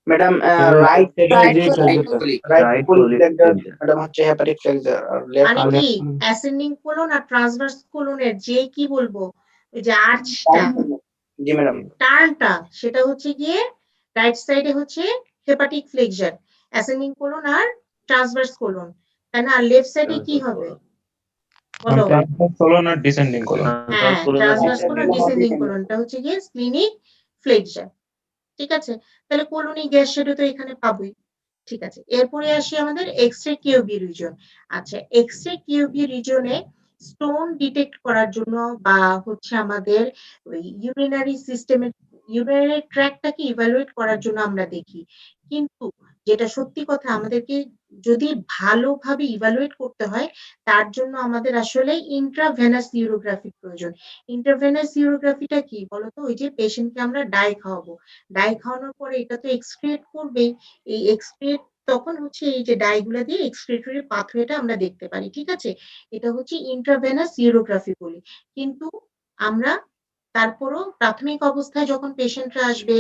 Madam right Right right colon. পুলি Right pulley flexor flexor. Madam হচ্ছে হেপাটিক ফ্লেক্সর আর লেফট মানে আর কি left colon. অ্যাসেন্ডিং কোলন আর ট্রান্সভার্স কোলনের যে কি বলবো ওই যে আর্চটা জি ম্যাডাম টার্নটা সেটা হচ্ছে গিয়ে রাইট সাইডে হচ্ছে হেপাটিক ফ্লেক্সর অ্যাসেন্ডিং কোলন আর ট্রান্সভার্স কোলন তাই না আর লেফট সাইডে কি হবে বলো Transverse colon আর descending colon. হ্যাঁ ট্রান্সভার্স কোলন ডিসেন্ডিং কোলনটা হচ্ছে গিয়ে স্প্লিনিক ফ্লেক্সর ঠিক আছে তাহলে কোলনি গ্যাস শ্যাডো তো এখানে পাবোই ঠিক আছে এরপরে আসি আমাদের এক্স-রে কিউবি রিজন আচ্ছা এক্স-রে কিউবি রিজনে স্টোন ডিটেক্ট করার জন্য বা হচ্ছে আমাদের ওই ইউরিনারি সিস্টেমের ইউরিনারি ট্র্যাকটাকে ইভালুয়েট করার জন্য আমরা দেখি কিন্তু যেটা সত্যি কথা আমাদেরকে যদি ভালোভাবে ইভালুয়েট করতে হয় তার জন্য আমাদের আসলে ইন্ট্রাভেনাস ইউরোগ্রাফি প্রয়োজন ইন্ট্রাভেনাস ইউরোগ্রাফিটা কি বলতো ওই যে পেশেন্টকে আমরা ডাই খাওয়াবো ডাই খাওয়ানোর পরে এটা তো এক্সক্রিয়েট করবেই এই এক্সক্রিয়েট তখন হচ্ছে এই যে ডাইগুলা দিয়ে এক্সক্রিয়েটরি পাথওয়েটা আমরা দেখতে পারি ঠিক আছে এটা হচ্ছে ইন্ট্রাভেনাস ইউরোগ্রাফি বলি কিন্তু আমরা তারপরও প্রাথমিক অবস্থায় যখন পেশেন্টরা আসবে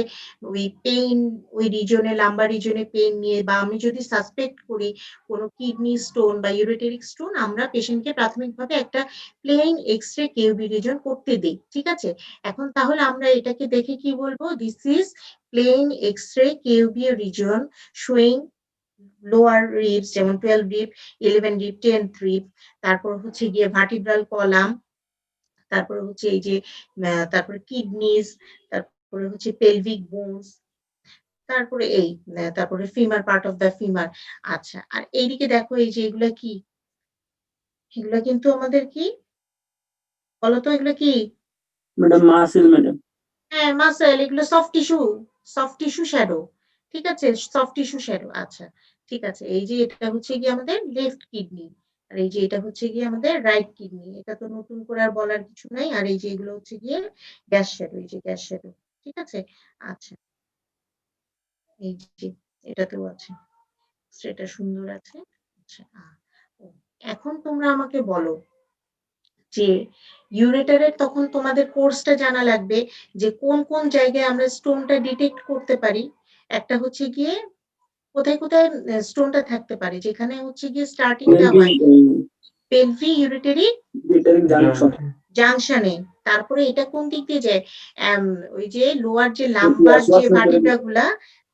ওই পেইন ওই রিজনে লাম্বার রিজনে পেইন নিয়ে বা আমি যদি সাসপেক্ট করি কোনো কিডনি স্টোন বা ইউরেটেরিক স্টোন আমরা পেশেন্টকে প্রাথমিকভাবে একটা প্লেন এক্স-রে কিউবি রিজন করতে দিই ঠিক আছে এখন তাহলে আমরা এটাকে দেখে কি বলবো this is plane X-ray KUB region showing lower ribs যেমন 12 রিব 11 রিব 10th রিব তারপর হচ্ছে গিয়ে ভার্টিব্রাল কলাম তারপরে হচ্ছে এই যে তারপরে কিডনিস তারপরে হচ্ছে পেলভিক বোনস তারপরে এই তারপরে femur part of the femur আচ্ছা আর এইদিকে দেখো এই যে এগুলা কি এগুলা কিন্তু আমাদের কি বলতো এগুলো কি ম্যাডাম মাসেল ম্যাডাম হ্যাঁ মাসেল এগুলো সফট টিস্যু শ্যাডো ঠিক আছে সফট টিস্যু শ্যাডো আচ্ছা ঠিক আছে এই যে এটা হচ্ছে কি আমাদের লেফট কিডনি আর এই যে এটা হচ্ছে গিয়ে আমাদের রাইট কিডনি এটা তো নতুন করে আর বলার কিছু নাই আর এই যে এগুলো হচ্ছে গিয়ে গ্যাস শ্যাডো এই যে গ্যাস শ্যাডো ঠিক আছে আচ্ছা এই যে এটাতেও আছে সেটা সুন্দর আছে আচ্ছা ও, এখন তোমরা আমাকে বলো যে ইউরেটারের তখন তোমাদের কোর্সটা জানা লাগবে যে কোন কোন জায়গায় আমরা স্টোনটা ডিটেক্ট করতে পারি একটা হচ্ছে গিয়ে কোথায় কোথায় স্টোনটা থাকতে পারে যেখানে হচ্ছে গিয়ে স্টার্টিংটা হয় পেলভি ইউরেটারি জাংশনে তারপরে এটা কোন দিক দিয়ে যায় ওই যে লোয়ার যে লাম্বার যে ভার্টিব্রা গুলা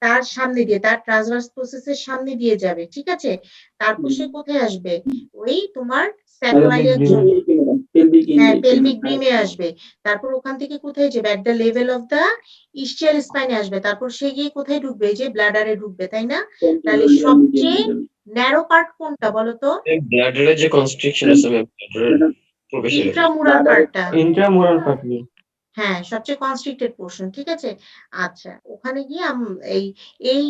তার সামনে দিয়ে তার ট্রান্সভার্স প্রসেসের সামনে দিয়ে যাবে ঠিক আছে তারপর সে কোথায় আসবে ওই তোমার স্যাক্রোইলিয়াক হ্যাঁ পেলভিক ব্রিমে আসবে তারপর ওখান থেকে কোথায় যাবে at the level of the ischial স্পাইনে আসবে তারপর সে গিয়ে কোথায় ঢুকবে এই যে ব্লাডারে ঢুকবে তাই না তাহলে সবচেয়ে ন্যারো পার্ট কোনটা বলতো ব্লাডারের যে কনস্ট্রিকশন আছে ব্লাডারের প্রবেশের ইন্ট্রামুরাল পার্টটা Intramural part নিয়ে। হ্যাঁ সবচেয়ে কনস্ট্রিক্টেড পোর্শন ঠিক আছে আচ্ছা ওখানে গিয়ে এই এই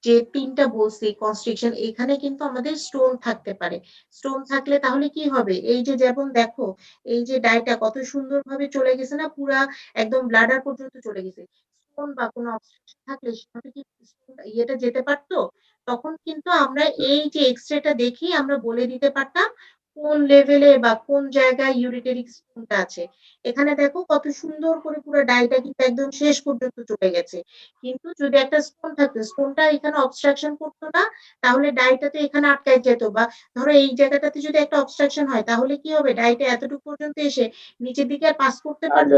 যে তিনটা বলছি কনস্ট্রিকশন এখানে কিন্তু আমাদের স্টোন থাকতে পারে স্টোন থাকলে তাহলে কি হবে এই যে যেমন দেখো এই যে ডাইটা কত সুন্দরভাবে চলে গেছে না পুরা একদম ব্লাডার পর্যন্ত চলে গেছে স্টোন বা কোনো অবস্ট্রাকশন থাকলে সেখানে কি ইয়েটা যেতে পারতো তখন কিন্তু আমরা এই যে এক্সরেটা দেখি আমরা বলে দিতে পারতাম কোন লেভেলে বা কোন জায়গায় ইউরিটেরিক স্টোনটা আছে এখানে দেখো কত সুন্দর করে পুরো ডাইটা কিন্তু একদম শেষ পর্যন্ত চলে গেছে কিন্তু যদি একটা স্টোন থাকতো স্টোনটা এখানে অবস্ট্রাকশন করতো না তাহলে ডাইটা তো এখানে আটকায় যেত বা ধরো এই জায়গাটাতে যদি একটা অবস্ট্রাকশন হয় তাহলে কি হবে ডাইটা এতটুকু পর্যন্ত এসে নিচের দিকে আর পাস করতে পারতো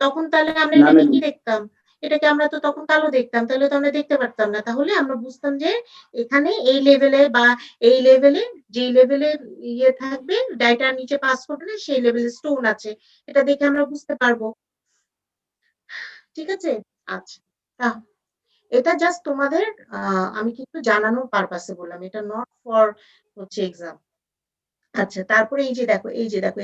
তখন তাহলে আমরা এটাকে কি দেখতাম এটাকে আমরা তো তখন কালো দেখতাম তাহলে তো আমরা দেখতে পারতাম না তাহলে আমরা বুঝতাম যে এখানে এই লেভেলে বা এই লেভেলে যে লেভেলে ইয়ে থাকবে ডাইটার নিচে পাস করবে না সেই লেভেলে স্টোন আছে এটা দেখে আমরা বুঝতে পারবো ঠিক আছে আচ্ছা এটা জাস্ট তোমাদের আমি কিন্তু জানানোর পারপাসে বললাম এটা নট ফর হচ্ছে এক্সাম আচ্ছা তারপরে এই যে দেখো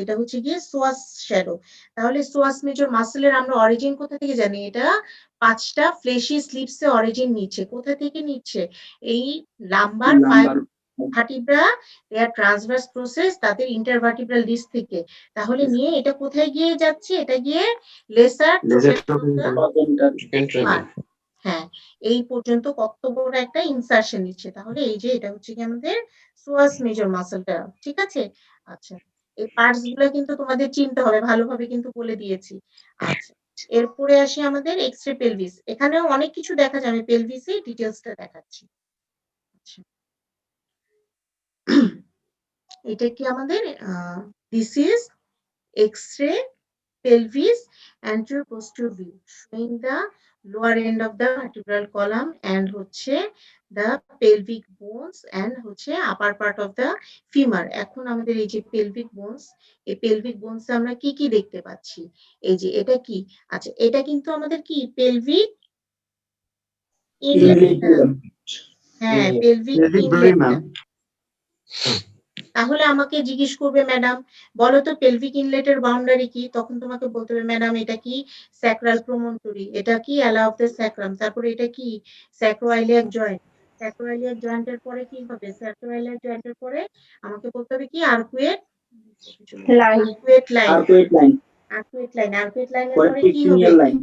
এটা হচ্ছে গিয়ে সোয়াস শ্যাডো তাহলে সোয়াস মেজর মাসেলের আমরা অরিজিন কোথা থেকে জানি এটা 5টা ফ্লেশি স্লিপসে অরিজিন নিচ্ছে কোথা থেকে নিচ্ছে এই লাম্বার ভার্টিব্রা দেয়ার ট্রান্সভার্স প্রসেস তাদের ইন্টারভার্টিব্রাল ডিস্ক থেকে তাহলে নিয়ে এটা কোথায় গিয়ে যাচ্ছে এটা গিয়ে লেসার হ্যাঁ এই পর্যন্ত কত বড় একটা ইনসারশন নিচ্ছে তাহলে এই যে এটা হচ্ছে কি আমাদের সোয়াস মেজর মাসলটা ঠিক আছে আচ্ছা এই পার্টস গুলো কিন্তু তোমাদের চিনতে হবে ভালোভাবে কিন্তু বলে দিয়েছি আচ্ছা এরপরে আসি আমাদের এক্স-রে পেলভিস। এখানেও অনেক কিছু দেখা যায়, আমি পেলভিসে ডিটেইলসটা দেখাচ্ছি। আচ্ছা। এটা কি আমাদের this is X-ray pelvis anterior posterior view showing the lower end of the vertebral column and হচ্ছে the pelvic bones and হচ্ছে upper part of the femur। এখন আমাদের এই যে pelvic bones, এই pelvic bones আমরা কি কি দেখতে পাচ্ছি? এই যে এটা কি? আচ্ছা, এটা কিন্তু আমাদের কি pelvic inlet Inlet, না? madam. হ্যাঁ, pelvic Pelvic inlet belly, না। ma'am. তাহলে আমাকে জিজ্ঞেস করবে, ম্যাডাম বলো তো পেলভিক ইনলেটের বাউন্ডারি কি? তখন তোমাকে বলতে হবে, ম্যাডাম এটা কি স্যাক্রাল প্রমোনটরি, এটা কি অ্যালা অফ দ্য স্যাক্রাম, তারপরে এটা কি স্যাক্রোইলিয়াক জয়েন্ট। স্যাক্রোইলিয়াক জয়েন্টের পরে কি হবে? স্যাক্রোইলিয়াক জয়েন্টের পরে আমাকে বলতে হবে কি arcuate line. Arcuate line. Arcuate line. Arcuate line, arcuate লাইনের Or পরে কি হবে? pectineal line.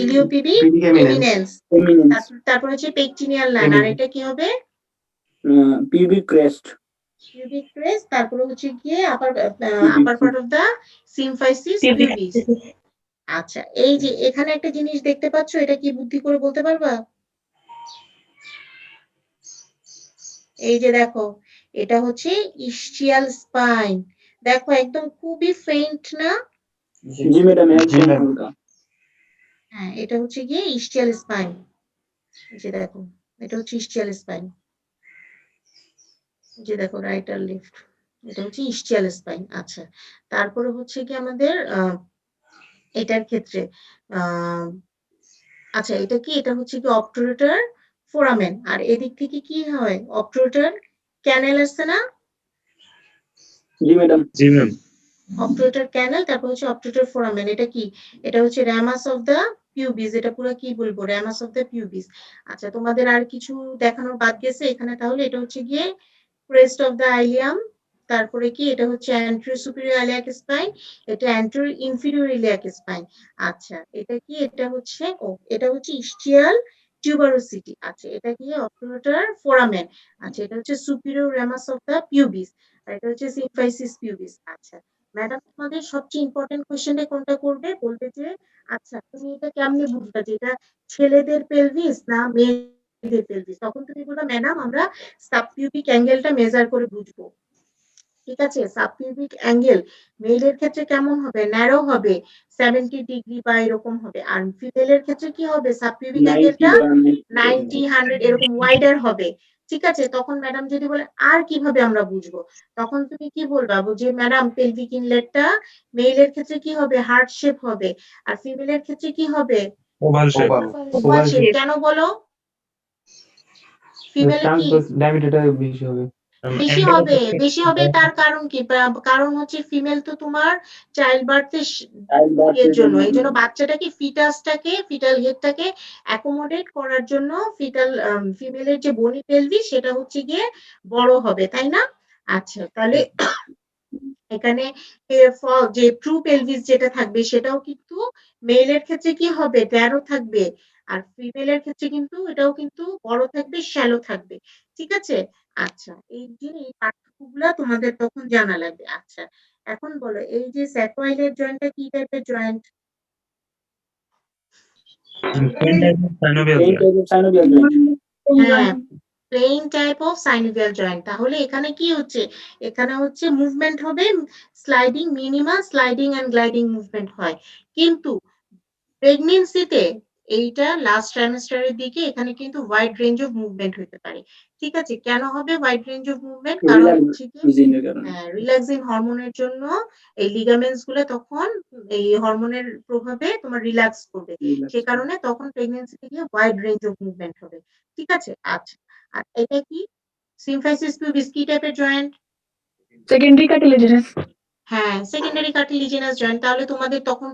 ইলিওপিবিক এমিনেন্স। Eminence. তারপর হচ্ছে পেকটিনিয়াল লাইন, আর এটা কি হবে? Pubic crest. Pubic crest, তারপরে হচ্ছে গিয়ে upper part of the symphysis pubis. আচ্ছা, এই যে এখানে একটা জিনিস দেখতে পাচ্ছ, এটা কি বুদ্ধি করে বলতে পারবা? এই যে দেখো, এটা হচ্ছে ইসচিয়াল স্পাইন। দেখো একদম খুবই ফেইন্ট না? জি ম্যাডাম, জি, একদম ma'am. হালকা। হ্যাঁ, এটা হচ্ছে গিয়ে ইসচিয়াল স্পাইন। এই যে দেখো, এটা হচ্ছে ইসচিয়াল স্পাইন। যে দেখো রাইট আর লেফট, এটা হচ্ছে ইসচিয়াল স্পাইন। আচ্ছা, তারপরে হচ্ছে কি আমাদের এটার ক্ষেত্রে আচ্ছা, এটা কি? এটা হচ্ছে কি অবটুরেটর ফোরামেন। আর এদিক থেকে কি হয়? অবটুরেটর ক্যানেল আছে না? জি ম্যাডাম। জি ম্যাম। অবটুরেটর ক্যানেল, তারপর হচ্ছে অবটুরেটর ফোরামেন। এটা কি? এটা হচ্ছে রামাস অফ দা পিউবিস। এটা পুরো কি বলবো? Rama's of the pubis. আচ্ছা, তোমাদের আর কিছু দেখানোর বাদ গেছে এখানে? তাহলে এটা হচ্ছে গিয়ে ক্রেস্ট অফ দা আইলিয়াম। তারপরে কি? এটা হচ্ছে অ্যান্টেরিয়র সুপিরিয়র ইলিয়াক স্পাইন, এটা অ্যান্টেরিয়র ইনফিরিয়র ইলিয়াক স্পাইন। আচ্ছা, এটা কি? এটা হচ্ছে এটা হচ্ছে ইসচিয়াল টিউবারোসিটি। আচ্ছা, এটা কি? অবটুরেটর ফোরামেন। আচ্ছা, এটা হচ্ছে superior Rama's of the pubis, আর এটা হচ্ছে সিম্ফাইসিস পিউবিস। আচ্ছা ম্যাডাম, তোমাদের সবচেয়ে ইম্পর্টেন্ট কোশ্চেনে কোনটা করবে? বলবে যে আচ্ছা তুমি এটা কেমনে বুঝবা যে এটা ছেলেদের পেলভিস না মেয়েদের পেলভিস? তখন তুমি বলবা, ম্যাডাম আমরা সাবপিউবিক অ্যাঙ্গেলটা মেজার করে বুঝবো। ঠিক আছে, সাবপিউবিক অ্যাঙ্গেল মেলের ক্ষেত্রে কেমন হবে? ন্যারো হবে, 70 ডিগ্রি বা এরকম হবে। আর ফিমেলের ক্ষেত্রে কি হবে? সাবপিউবিক 90 অ্যাঙ্গেলটা বা 90, 100 এরকম ওয়াইডার হবে। ঠিক আছে, তখন ম্যাডাম যদি বলে আর কিভাবে আমরা বুঝবো, তখন তুমি কি বলবা? যে ম্যাডাম পেলভিক ইনলেটটা মেলের ক্ষেত্রে কি হবে? হার্ট শেপ হবে, আর ফিমেলের ক্ষেত্রে কি হবে? Oval shape. Oval shape. কেন বলো? ফিমেলে কি ডায়ামিটারটা বেশি হবে। বেশি হবে? বেশি হবে তার কারণ কি? কারণ হচ্ছে ফিমেল তো তোমার চাইল্ড বার্থের এর জন্য, এই জন্য বাচ্চাটাকে ফিটাসটাকে ফিটাল হেডটাকে অ্যাকোমোডেট করার জন্য ফিটাল ফিমেলের যে বনি পেলভিস সেটা হচ্ছে গিয়ে বড় হবে, তাই না? আচ্ছা, তাহলে এখানে যে ট্রু পেলভিস যেটা থাকবে সেটাও কিন্তু মেলের ক্ষেত্রে কি হবে? ন্যারো থাকবে, আর ফিমেলের ক্ষেত্রে কিন্তু এটাও কিন্তু বড় থাকবে, শ্যালো থাকবে। ঠিক আছে? আচ্ছা, এই যে এই পার্থক্যগুলা তোমাদের তখন জানা লাগবে। আচ্ছা, এখন বলো এই যে স্যাক্রোইলের জয়েন্টটা কি টাইপের জয়েন্ট? সাইনোভিয়াল এই জয়েন্ট। টাইপের synovial joint. হ্যাঁ, plane type of synovial joint. তাহলে এখানে কি হচ্ছে? এখানে হচ্ছে মুভমেন্ট হবে, sliding minimal, sliding and gliding movement হয়। কিন্তু প্রেগন্যান্সিতে এইটা লাস্ট ট্রাইমেস্টারের দিকে এখানে কিন্তু ওয়াইড রেঞ্জ অফ মুভমেন্ট হতে পারে। ঠিক আছে, কেন হবে ওয়াইড রেঞ্জ অফ মুভমেন্ট? কারণ হচ্ছে কি Relaxing এর কারণে। রিল্যাক্সিং হরমোনের জন্য এই লিগামেন্টস গুলো তখন এই হরমোনের প্রভাবে তোমার রিল্যাক্স করবে, সে কারণে তখন প্রেগন্যান্সিতে গিয়ে ওয়াইড রেঞ্জ অফ মুভমেন্ট হবে। ঠিক আছে, আচ্ছা, আর এটা কি? সিম্ফাইসিস পিউবিস কি টাইপের জয়েন্ট? Secondary cartilaginous. হ্যাঁ, সেকেন্ডারি কার্টিলিজিনাস জয়েন্ট। তাহলে তোমাদের তখন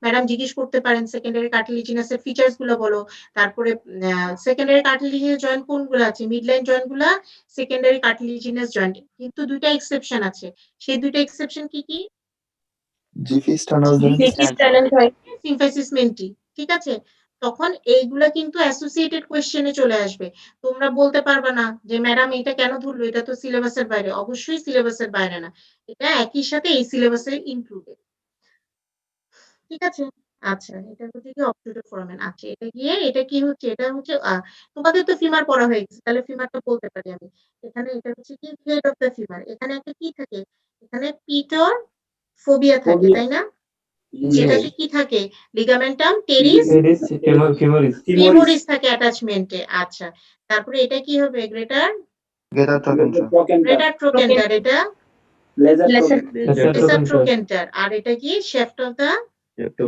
ম্যাডাম জিজ্ঞেস করতে পারেন সেকেন্ডারি কার্টিলিজিনাস এর ফিচার্স গুলো বলো। তারপরে সেকেন্ডারি কার্টিলিজিনাস জয়েন্ট কোনগুলো আছে? মিডলাইন জয়েন্ট গুলা সেকেন্ডারি কার্টিলিজিনাস জয়েন্ট, কিন্তু দুইটা এক্সেপশন আছে। সেই দুইটা এক্সেপশন কি কি? জিফিস টানাল সিম্ফাইসিস মেন্টি। ঠিক আছে, তখন এইগুলা কিন্তু অ্যাসোসিয়েটেড কোশ্চেনে চলে আসবে। তোমরা বলতে পারবে না যে ম্যাডাম এটা কেন ধরলো, এটা তো সিলেবাসের বাইরে। অবশ্যই সিলেবাসের বাইরে না, এটা একই সাথে এই সিলেবাসে ইনক্লুডেড। ঠিক আছে? আচ্ছা, এটা হচ্ছে কি অবট্রুডেড ফোরামেন। আচ্ছা, এটা কি হচ্ছে? এটা হচ্ছে তোমাদের তো ফিমার পড়া হয়ে গেছে। তাহলে ফিমারটা বলতে পারি আমি। এখানে এটা হচ্ছে কি হেড অফ দ্য ফিমার। এখানে একটা কি থাকে? এখানে পিটর ফোবিয়া থাকে, Phobia. তাই না? জি যেটাতে কি থাকে? Ligamentum teres Ferris femoris femoris থাকে অ্যাটাচমেন্টে। আচ্ছা। তারপরে এটা কি হবে? গ্রেটার গেটার ট্রকেন্ট্রা গ্রেটার ট্রোকেন্টার, এটা Laser Lesser. trochanter. Lesser lesser trochanter trochanter. আর এটা কি? Shaft of the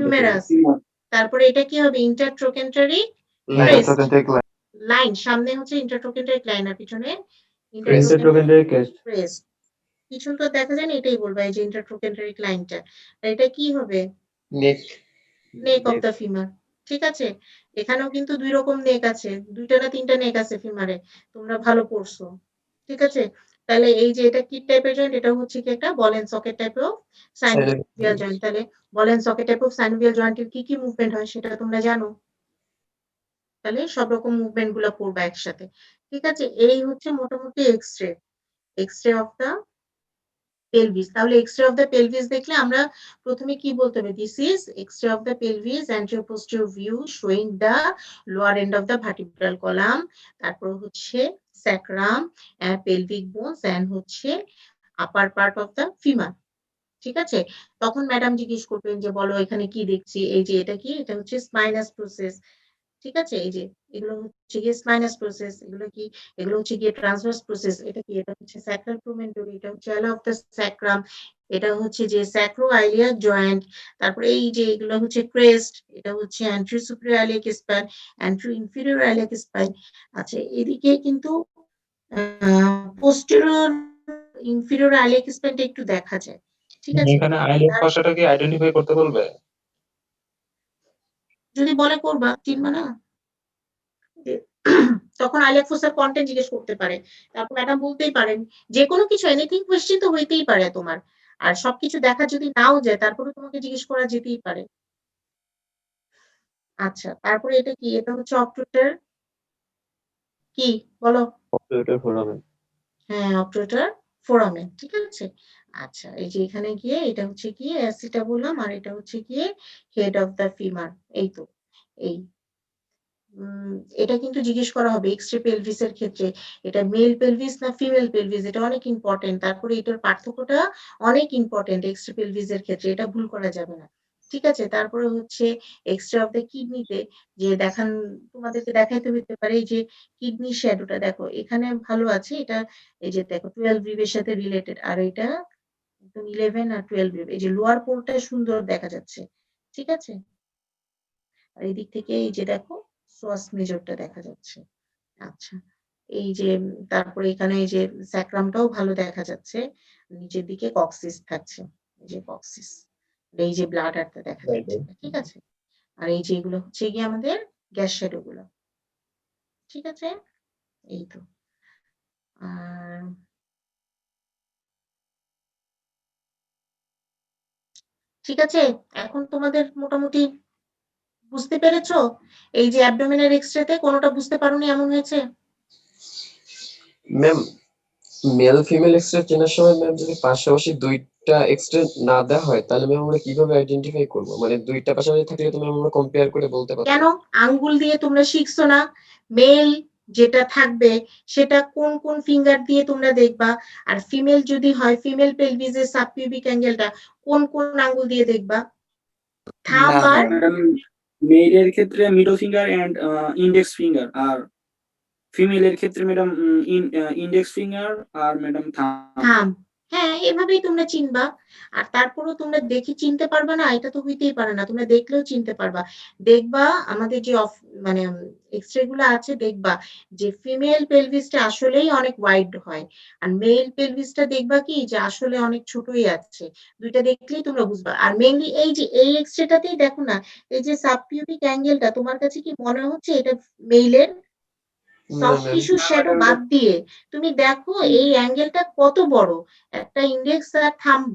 humerus. Femur. তারপরে এটা কি হবে? Intertrochanteric line crest. Trochanteric line line সামনে হচ্ছে ইন্টারট্রোকেন্টারিক লাইন আর পিছনে lesser intertrochanteric trochanteric crest crest. পিছন তো দেখা যায় না, এটাই বলবা এই যে ইন্টারট্রোকেন্টারিক লাইনটা। আর এটা কি হবে? নেক নেক অফ দ্য ফিমার। ঠিক আছে? এখানেও কিন্তু ২ রকম নেক আছে। ২ টা না ৩ টা নেক আছে ফিমারে। তোমরা ভালো পড়ছো। ঠিক আছে? তাহলে এই যে এটা কি টাইপের জয়েন্ট? এটা হচ্ছে কি একটা ball and socket type of synovial joint. তাহলে ball and socket type of synovial জয়েন্টের কি মুভমেন্ট হয় সেটা তোমরা জানো। তাহলে সব রকম মুভমেন্ট গুলা পড়বা একসাথে। ঠিক আছে? এই হচ্ছে মোটামুটি X-ray. X-ray of the pelvis. তাহলে এক্স-রে অফ দ্য পেলভিস দেখলে আমরা প্রথমে কি বলতে হবে? This is X-ray of the pelvis anterior posterior view showing the lower end of the vertebral column। তারপর হচ্ছে sacrum, pelvic bones and হচ্ছে upper part of the femur। ঠিক আছে? তখন ম্যাডাম জিজ্ঞেস করবেন যে বলো এখানে কি দেখছি? এই যে এটা কি? এটা হচ্ছে স্পাইনাস প্রসেস। ঠিক আছে? এই যে এগুলো হচ্ছে গিয়ে স্পাইনাস প্রসেস, এগুলো কি? এগুলো হচ্ছে গিয়ে ট্রান্সভার্স প্রসেস। এটা কি? এটা হচ্ছে স্যাক্রাল প্রোমেন্টরি, এটা হচ্ছে অ্যালা অফ দ্য স্যাক্রাম, এটা হচ্ছে যে স্যাক্রোআইলিয়াক জয়েন্ট। তারপরে এই যে এগুলো হচ্ছে ক্রেস্ট, এটা হচ্ছে anterior superior iliac spine, anterior inferior iliac spine. আচ্ছা, এদিকে কিন্তু পোস্টেরিয়র ইনফিরিয়র ইলিয়াক স্পাইনটা একটু দেখা যায়। ঠিক আছে? এখানে আইলেট ভাষাটাকে আইডেন্টিফাই করতে বলবে? যদি বলে করবা, চিনবা না? যে তখন আইলেক ফোসার কন্টেন্ট জিজ্ঞেস করতে পারে। তারপর ম্যাডাম বলতেই পারেন যেকোনো কিছু এনিথিং কোয়েশ্চেন তো হইতেই পারে তোমার। আর সবকিছু দেখা যদি নাও যায় তারপরে তোমাকে জিজ্ঞেস করা যেতেই পারে। আচ্ছা, তারপরে এটা কি? এটা হচ্ছে অবট্রুটার কি? বলো। অপারেটর ফোরামেন হ্যাঁ, অবট্রুটার ফোরামেন। ঠিক আছে? আচ্ছা, এই যে এখানে গিয়ে এটা হচ্ছে গিয়ে অ্যাসিটা বললাম আর এটা হচ্ছে গিয়ে হেড অফ দ্য ফিমার। এই তো। এই এটা কিন্তু জিজ্ঞেস করা হবে এক্স-রে পেলভিস এর ক্ষেত্রে। এটা মেল পেলভিস না ফিমেল পেলভিস, এটা অনেক ইম্পোর্টেন্ট। তারপরে এটার পার্থক্যটা অনেক ইম্পোর্টেন্ট এক্স-রে পেলভিস এর ক্ষেত্রে। এটা ভুল করা যাবে না। ঠিক আছে? তারপরে হচ্ছে এক্স-রে অফ দ্য কিডনিতে যে তোমাদেরকে দেখাইতে হইতে পারে এই যে কিডনি শ্যাডোটা দেখো। এখানে ভালো আছে। এটা এই যে দেখো 12 রিব এর সাথে রিলেটেড। আর এটা একদম 11 আর 12 রিব। এই যে লোয়ার পোলটা সুন্দর দেখা যাচ্ছে। ঠিক আছে? আর এদিক থেকে এই যে দেখো সোয়াস মেজরটা দেখা যাচ্ছে। আচ্ছা। এই যে তারপরে এখানে এই যে স্যাক্রামটাও ভালো দেখা যাচ্ছে। নিচের দিকে কক্সিস থাকছে। এই যে কক্সিস। এই যে ব্লাডারটা দেখা যাচ্ছে। ঠিক আছে? আর এই যে এগুলো হচ্ছে গিয়ে আমাদের গ্যাস শ্যাডো গুলো। ঠিক আছে? এই তো। আর ঠিক আছে? এখন তোমাদের মোটামুটি বুঝতে পেরেছো? এই যে অ্যাবডোমেনের এক্স-রেতে কোনটা বুঝতে পারোনি এমন হয়েছে? ম্যাম মেল ফিমেল এক্সরে চেনার সময় ম্যাম যদি পাশাপাশি দুইটা এক্সরে না দেওয়া হয় তাহলে ম্যাম আমরা কিভাবে আইডেন্টিফাই করবো? মানে দুইটা পাশাপাশি থাকলে তো ম্যাম আমরা কম্পেয়ার করে বলতে পারবো। কেন? আঙ্গুল দিয়ে তোমরা শিখছো না? মেল যেটা থাকবে সেটা কোন কোন ফিঙ্গার দিয়ে তোমরা দেখবা। আর ফিমেল যদি হয় ফিমেল পেলভিসের সাবপিউবিক অ্যাঙ্গেলটা কোন কোন আঙ্গুল দিয়ে দেখবা? থাম্ব আর ম্যাডাম মেয়েদের ক্ষেত্রে middle finger and index finger, আর ফিমেলের ক্ষেত্রে ম্যাডাম ইন্ডেক্স ফিঙ্গার আর ম্যাডাম থাম্ব। থাম্ব। হ্যাঁ, এভাবেই তোমরা চিনবা। আর তারপরেও তোমরা দেখে চিনতে পারবা না, এটা তো হইতেই পারে না। তোমরা দেখলেও চিনতে পারবা। দেখবা আমাদের যে মানে এক্স-রে গুলো আছে দেখবা যে ফিমেল পেলভিসটা আসলেই অনেক ওয়াইড হয়। আর মেল পেলভিসটা দেখবা কি যে আসলে অনেক ছোটই আছে। দুইটা দেখলেই তোমরা বুঝবা। আর মেইনলি এই যে এই এক্স-রেটাতেই দেখো না, এই যে সাবপিউবিক অ্যাঙ্গেলটা তোমার কাছে কি মনে হচ্ছে এটা মেইলের? না সফট ম্যাম টিস্যু শ্যাডো বাদ দিয়ে তুমি দেখো এই অ্যাঙ্গেলটা কত বড়। একটা ইন্ডেক্স আর থাম্ব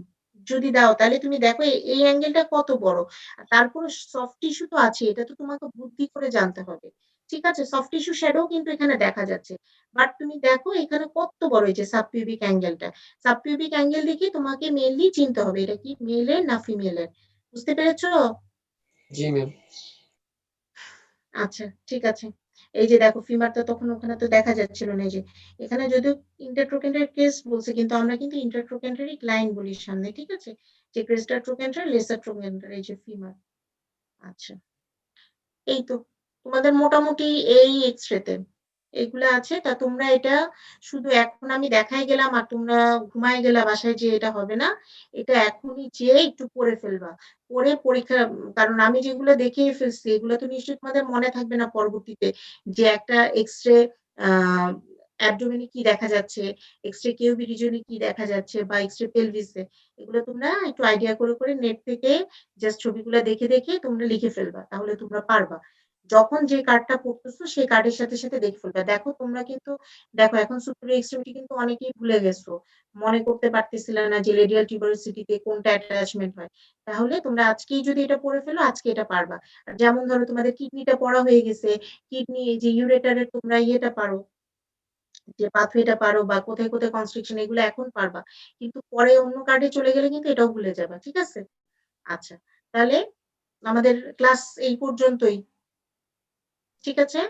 যদি দাও তাহলে তুমি দেখো এই অ্যাঙ্গেলটা কত বড়। আর তারপরে সফট টিস্যু তো আছে, এটা তো তোমাকে বুদ্ধি করে জানতে হবে। ঠিক আছে? সফট টিস্যু শ্যাডো কিন্তু এখানে দেখা যাচ্ছে। বাট তুমি দেখো এখানে কত বড় এই যে সাবপিউবিক অ্যাঙ্গেলটা। সাবপিউবিক অ্যাঙ্গেল দেখে তোমাকে মেইনলি চিনতে হবে এটা কি মেলের না ফিমেলের। বুঝতে পেরেছো? জি ম্যাম। আচ্ছা, ঠিক আছে। এই যে দেখো ফিমারটা তখন ওখানে তো দেখা যাচ্ছিল না, এই যে এখানে যদিও ইন্টারট্রোকেন্টার কেস বলছে, কিন্তু আমরা কিন্তু ইন্টারট্রোকেন্টারই ক্লাইন বলি সামনে, ঠিক আছে? যে ক্রেস্টার ট্রোকেন্টার, লেসার ট্রোকেন্টার, এই যে ফিমার। আচ্ছা, এই তো তোমাদের মোটামুটি এই এক্স-রেতে এগুলা আছে। তা তোমরা এটা শুধু এখন আমি দেখাই গেলাম আর তোমরা ঘুমায় গেলা বাসায়, যে এটা হবে না। এটা এখনই যেয়ে একটু পড়ে ফেলবা। পড়ে পরীক্ষা, কারণ আমি যেগুলো দেখিয়ে ফেলছি এগুলো তো নিশ্চয়ই তোমাদের মনে থাকবে না পরবর্তীতে, যে একটা এক্স-রে অ্যাবডোমেনে কি দেখা যাচ্ছে, এক্স-রে কিউবি রিজনে কি দেখা যাচ্ছে, বা এক্স-রে পেলভিসে। এগুলো তোমরা একটু আইডিয়া করে নেট থেকে জাস্ট ছবিগুলো দেখে তোমরা লিখে ফেলবা, তাহলে তোমরা পারবা। যখন যে কার্ডটা পড়তেছো সেই কার্ডের সাথে দেখে ফেলবা। দেখো তোমরা কিন্তু দেখো এখন সুপিরিয়র এক্সট্রিমিটি কিন্তু অনেকেই ভুলে গেছো, মনে করতে পারতেছিলে না যে রেডিয়াল টিউবারোসিটিতে কোনটা অ্যাটাচমেন্ট হয়। তাহলে তোমরা আজকেই যদি এটা পড়ে ফেলো, আজকে এটা পারবা। আর যেমন ধরো তোমাদের কিডনিটা পড়া হয়ে গেছে, কিডনি এই যে ইউরেটারের তোমরা ইয়েটা পারো, যে পাথওয়েটা পারো, বা কোথায় কনস্ট্রিকশন, এগুলো এখন পারবা। কিন্তু পরে অন্য কার্ডে চলে গেলে কিন্তু এটাও ভুলে যাবা, ঠিক আছে? আচ্ছা, তাহলে আমাদের ক্লাস এই পর্যন্তই, ঠিক আছে?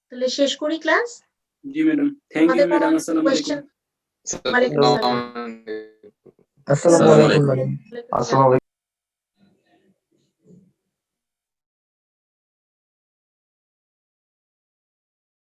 তাহলে শেষ করি ক্লাস। জি ম্যাডাম, থ্যাংক ইউ তোমাদের কোনো ম্যাডাম, আসসালামু আলাইকুম। কোয়েশ্চেন? ওয়ালাইকুম আসসালাম। আসসালামু আলাইকুম ম্যাডাম। আসসালামু আলাইকুম।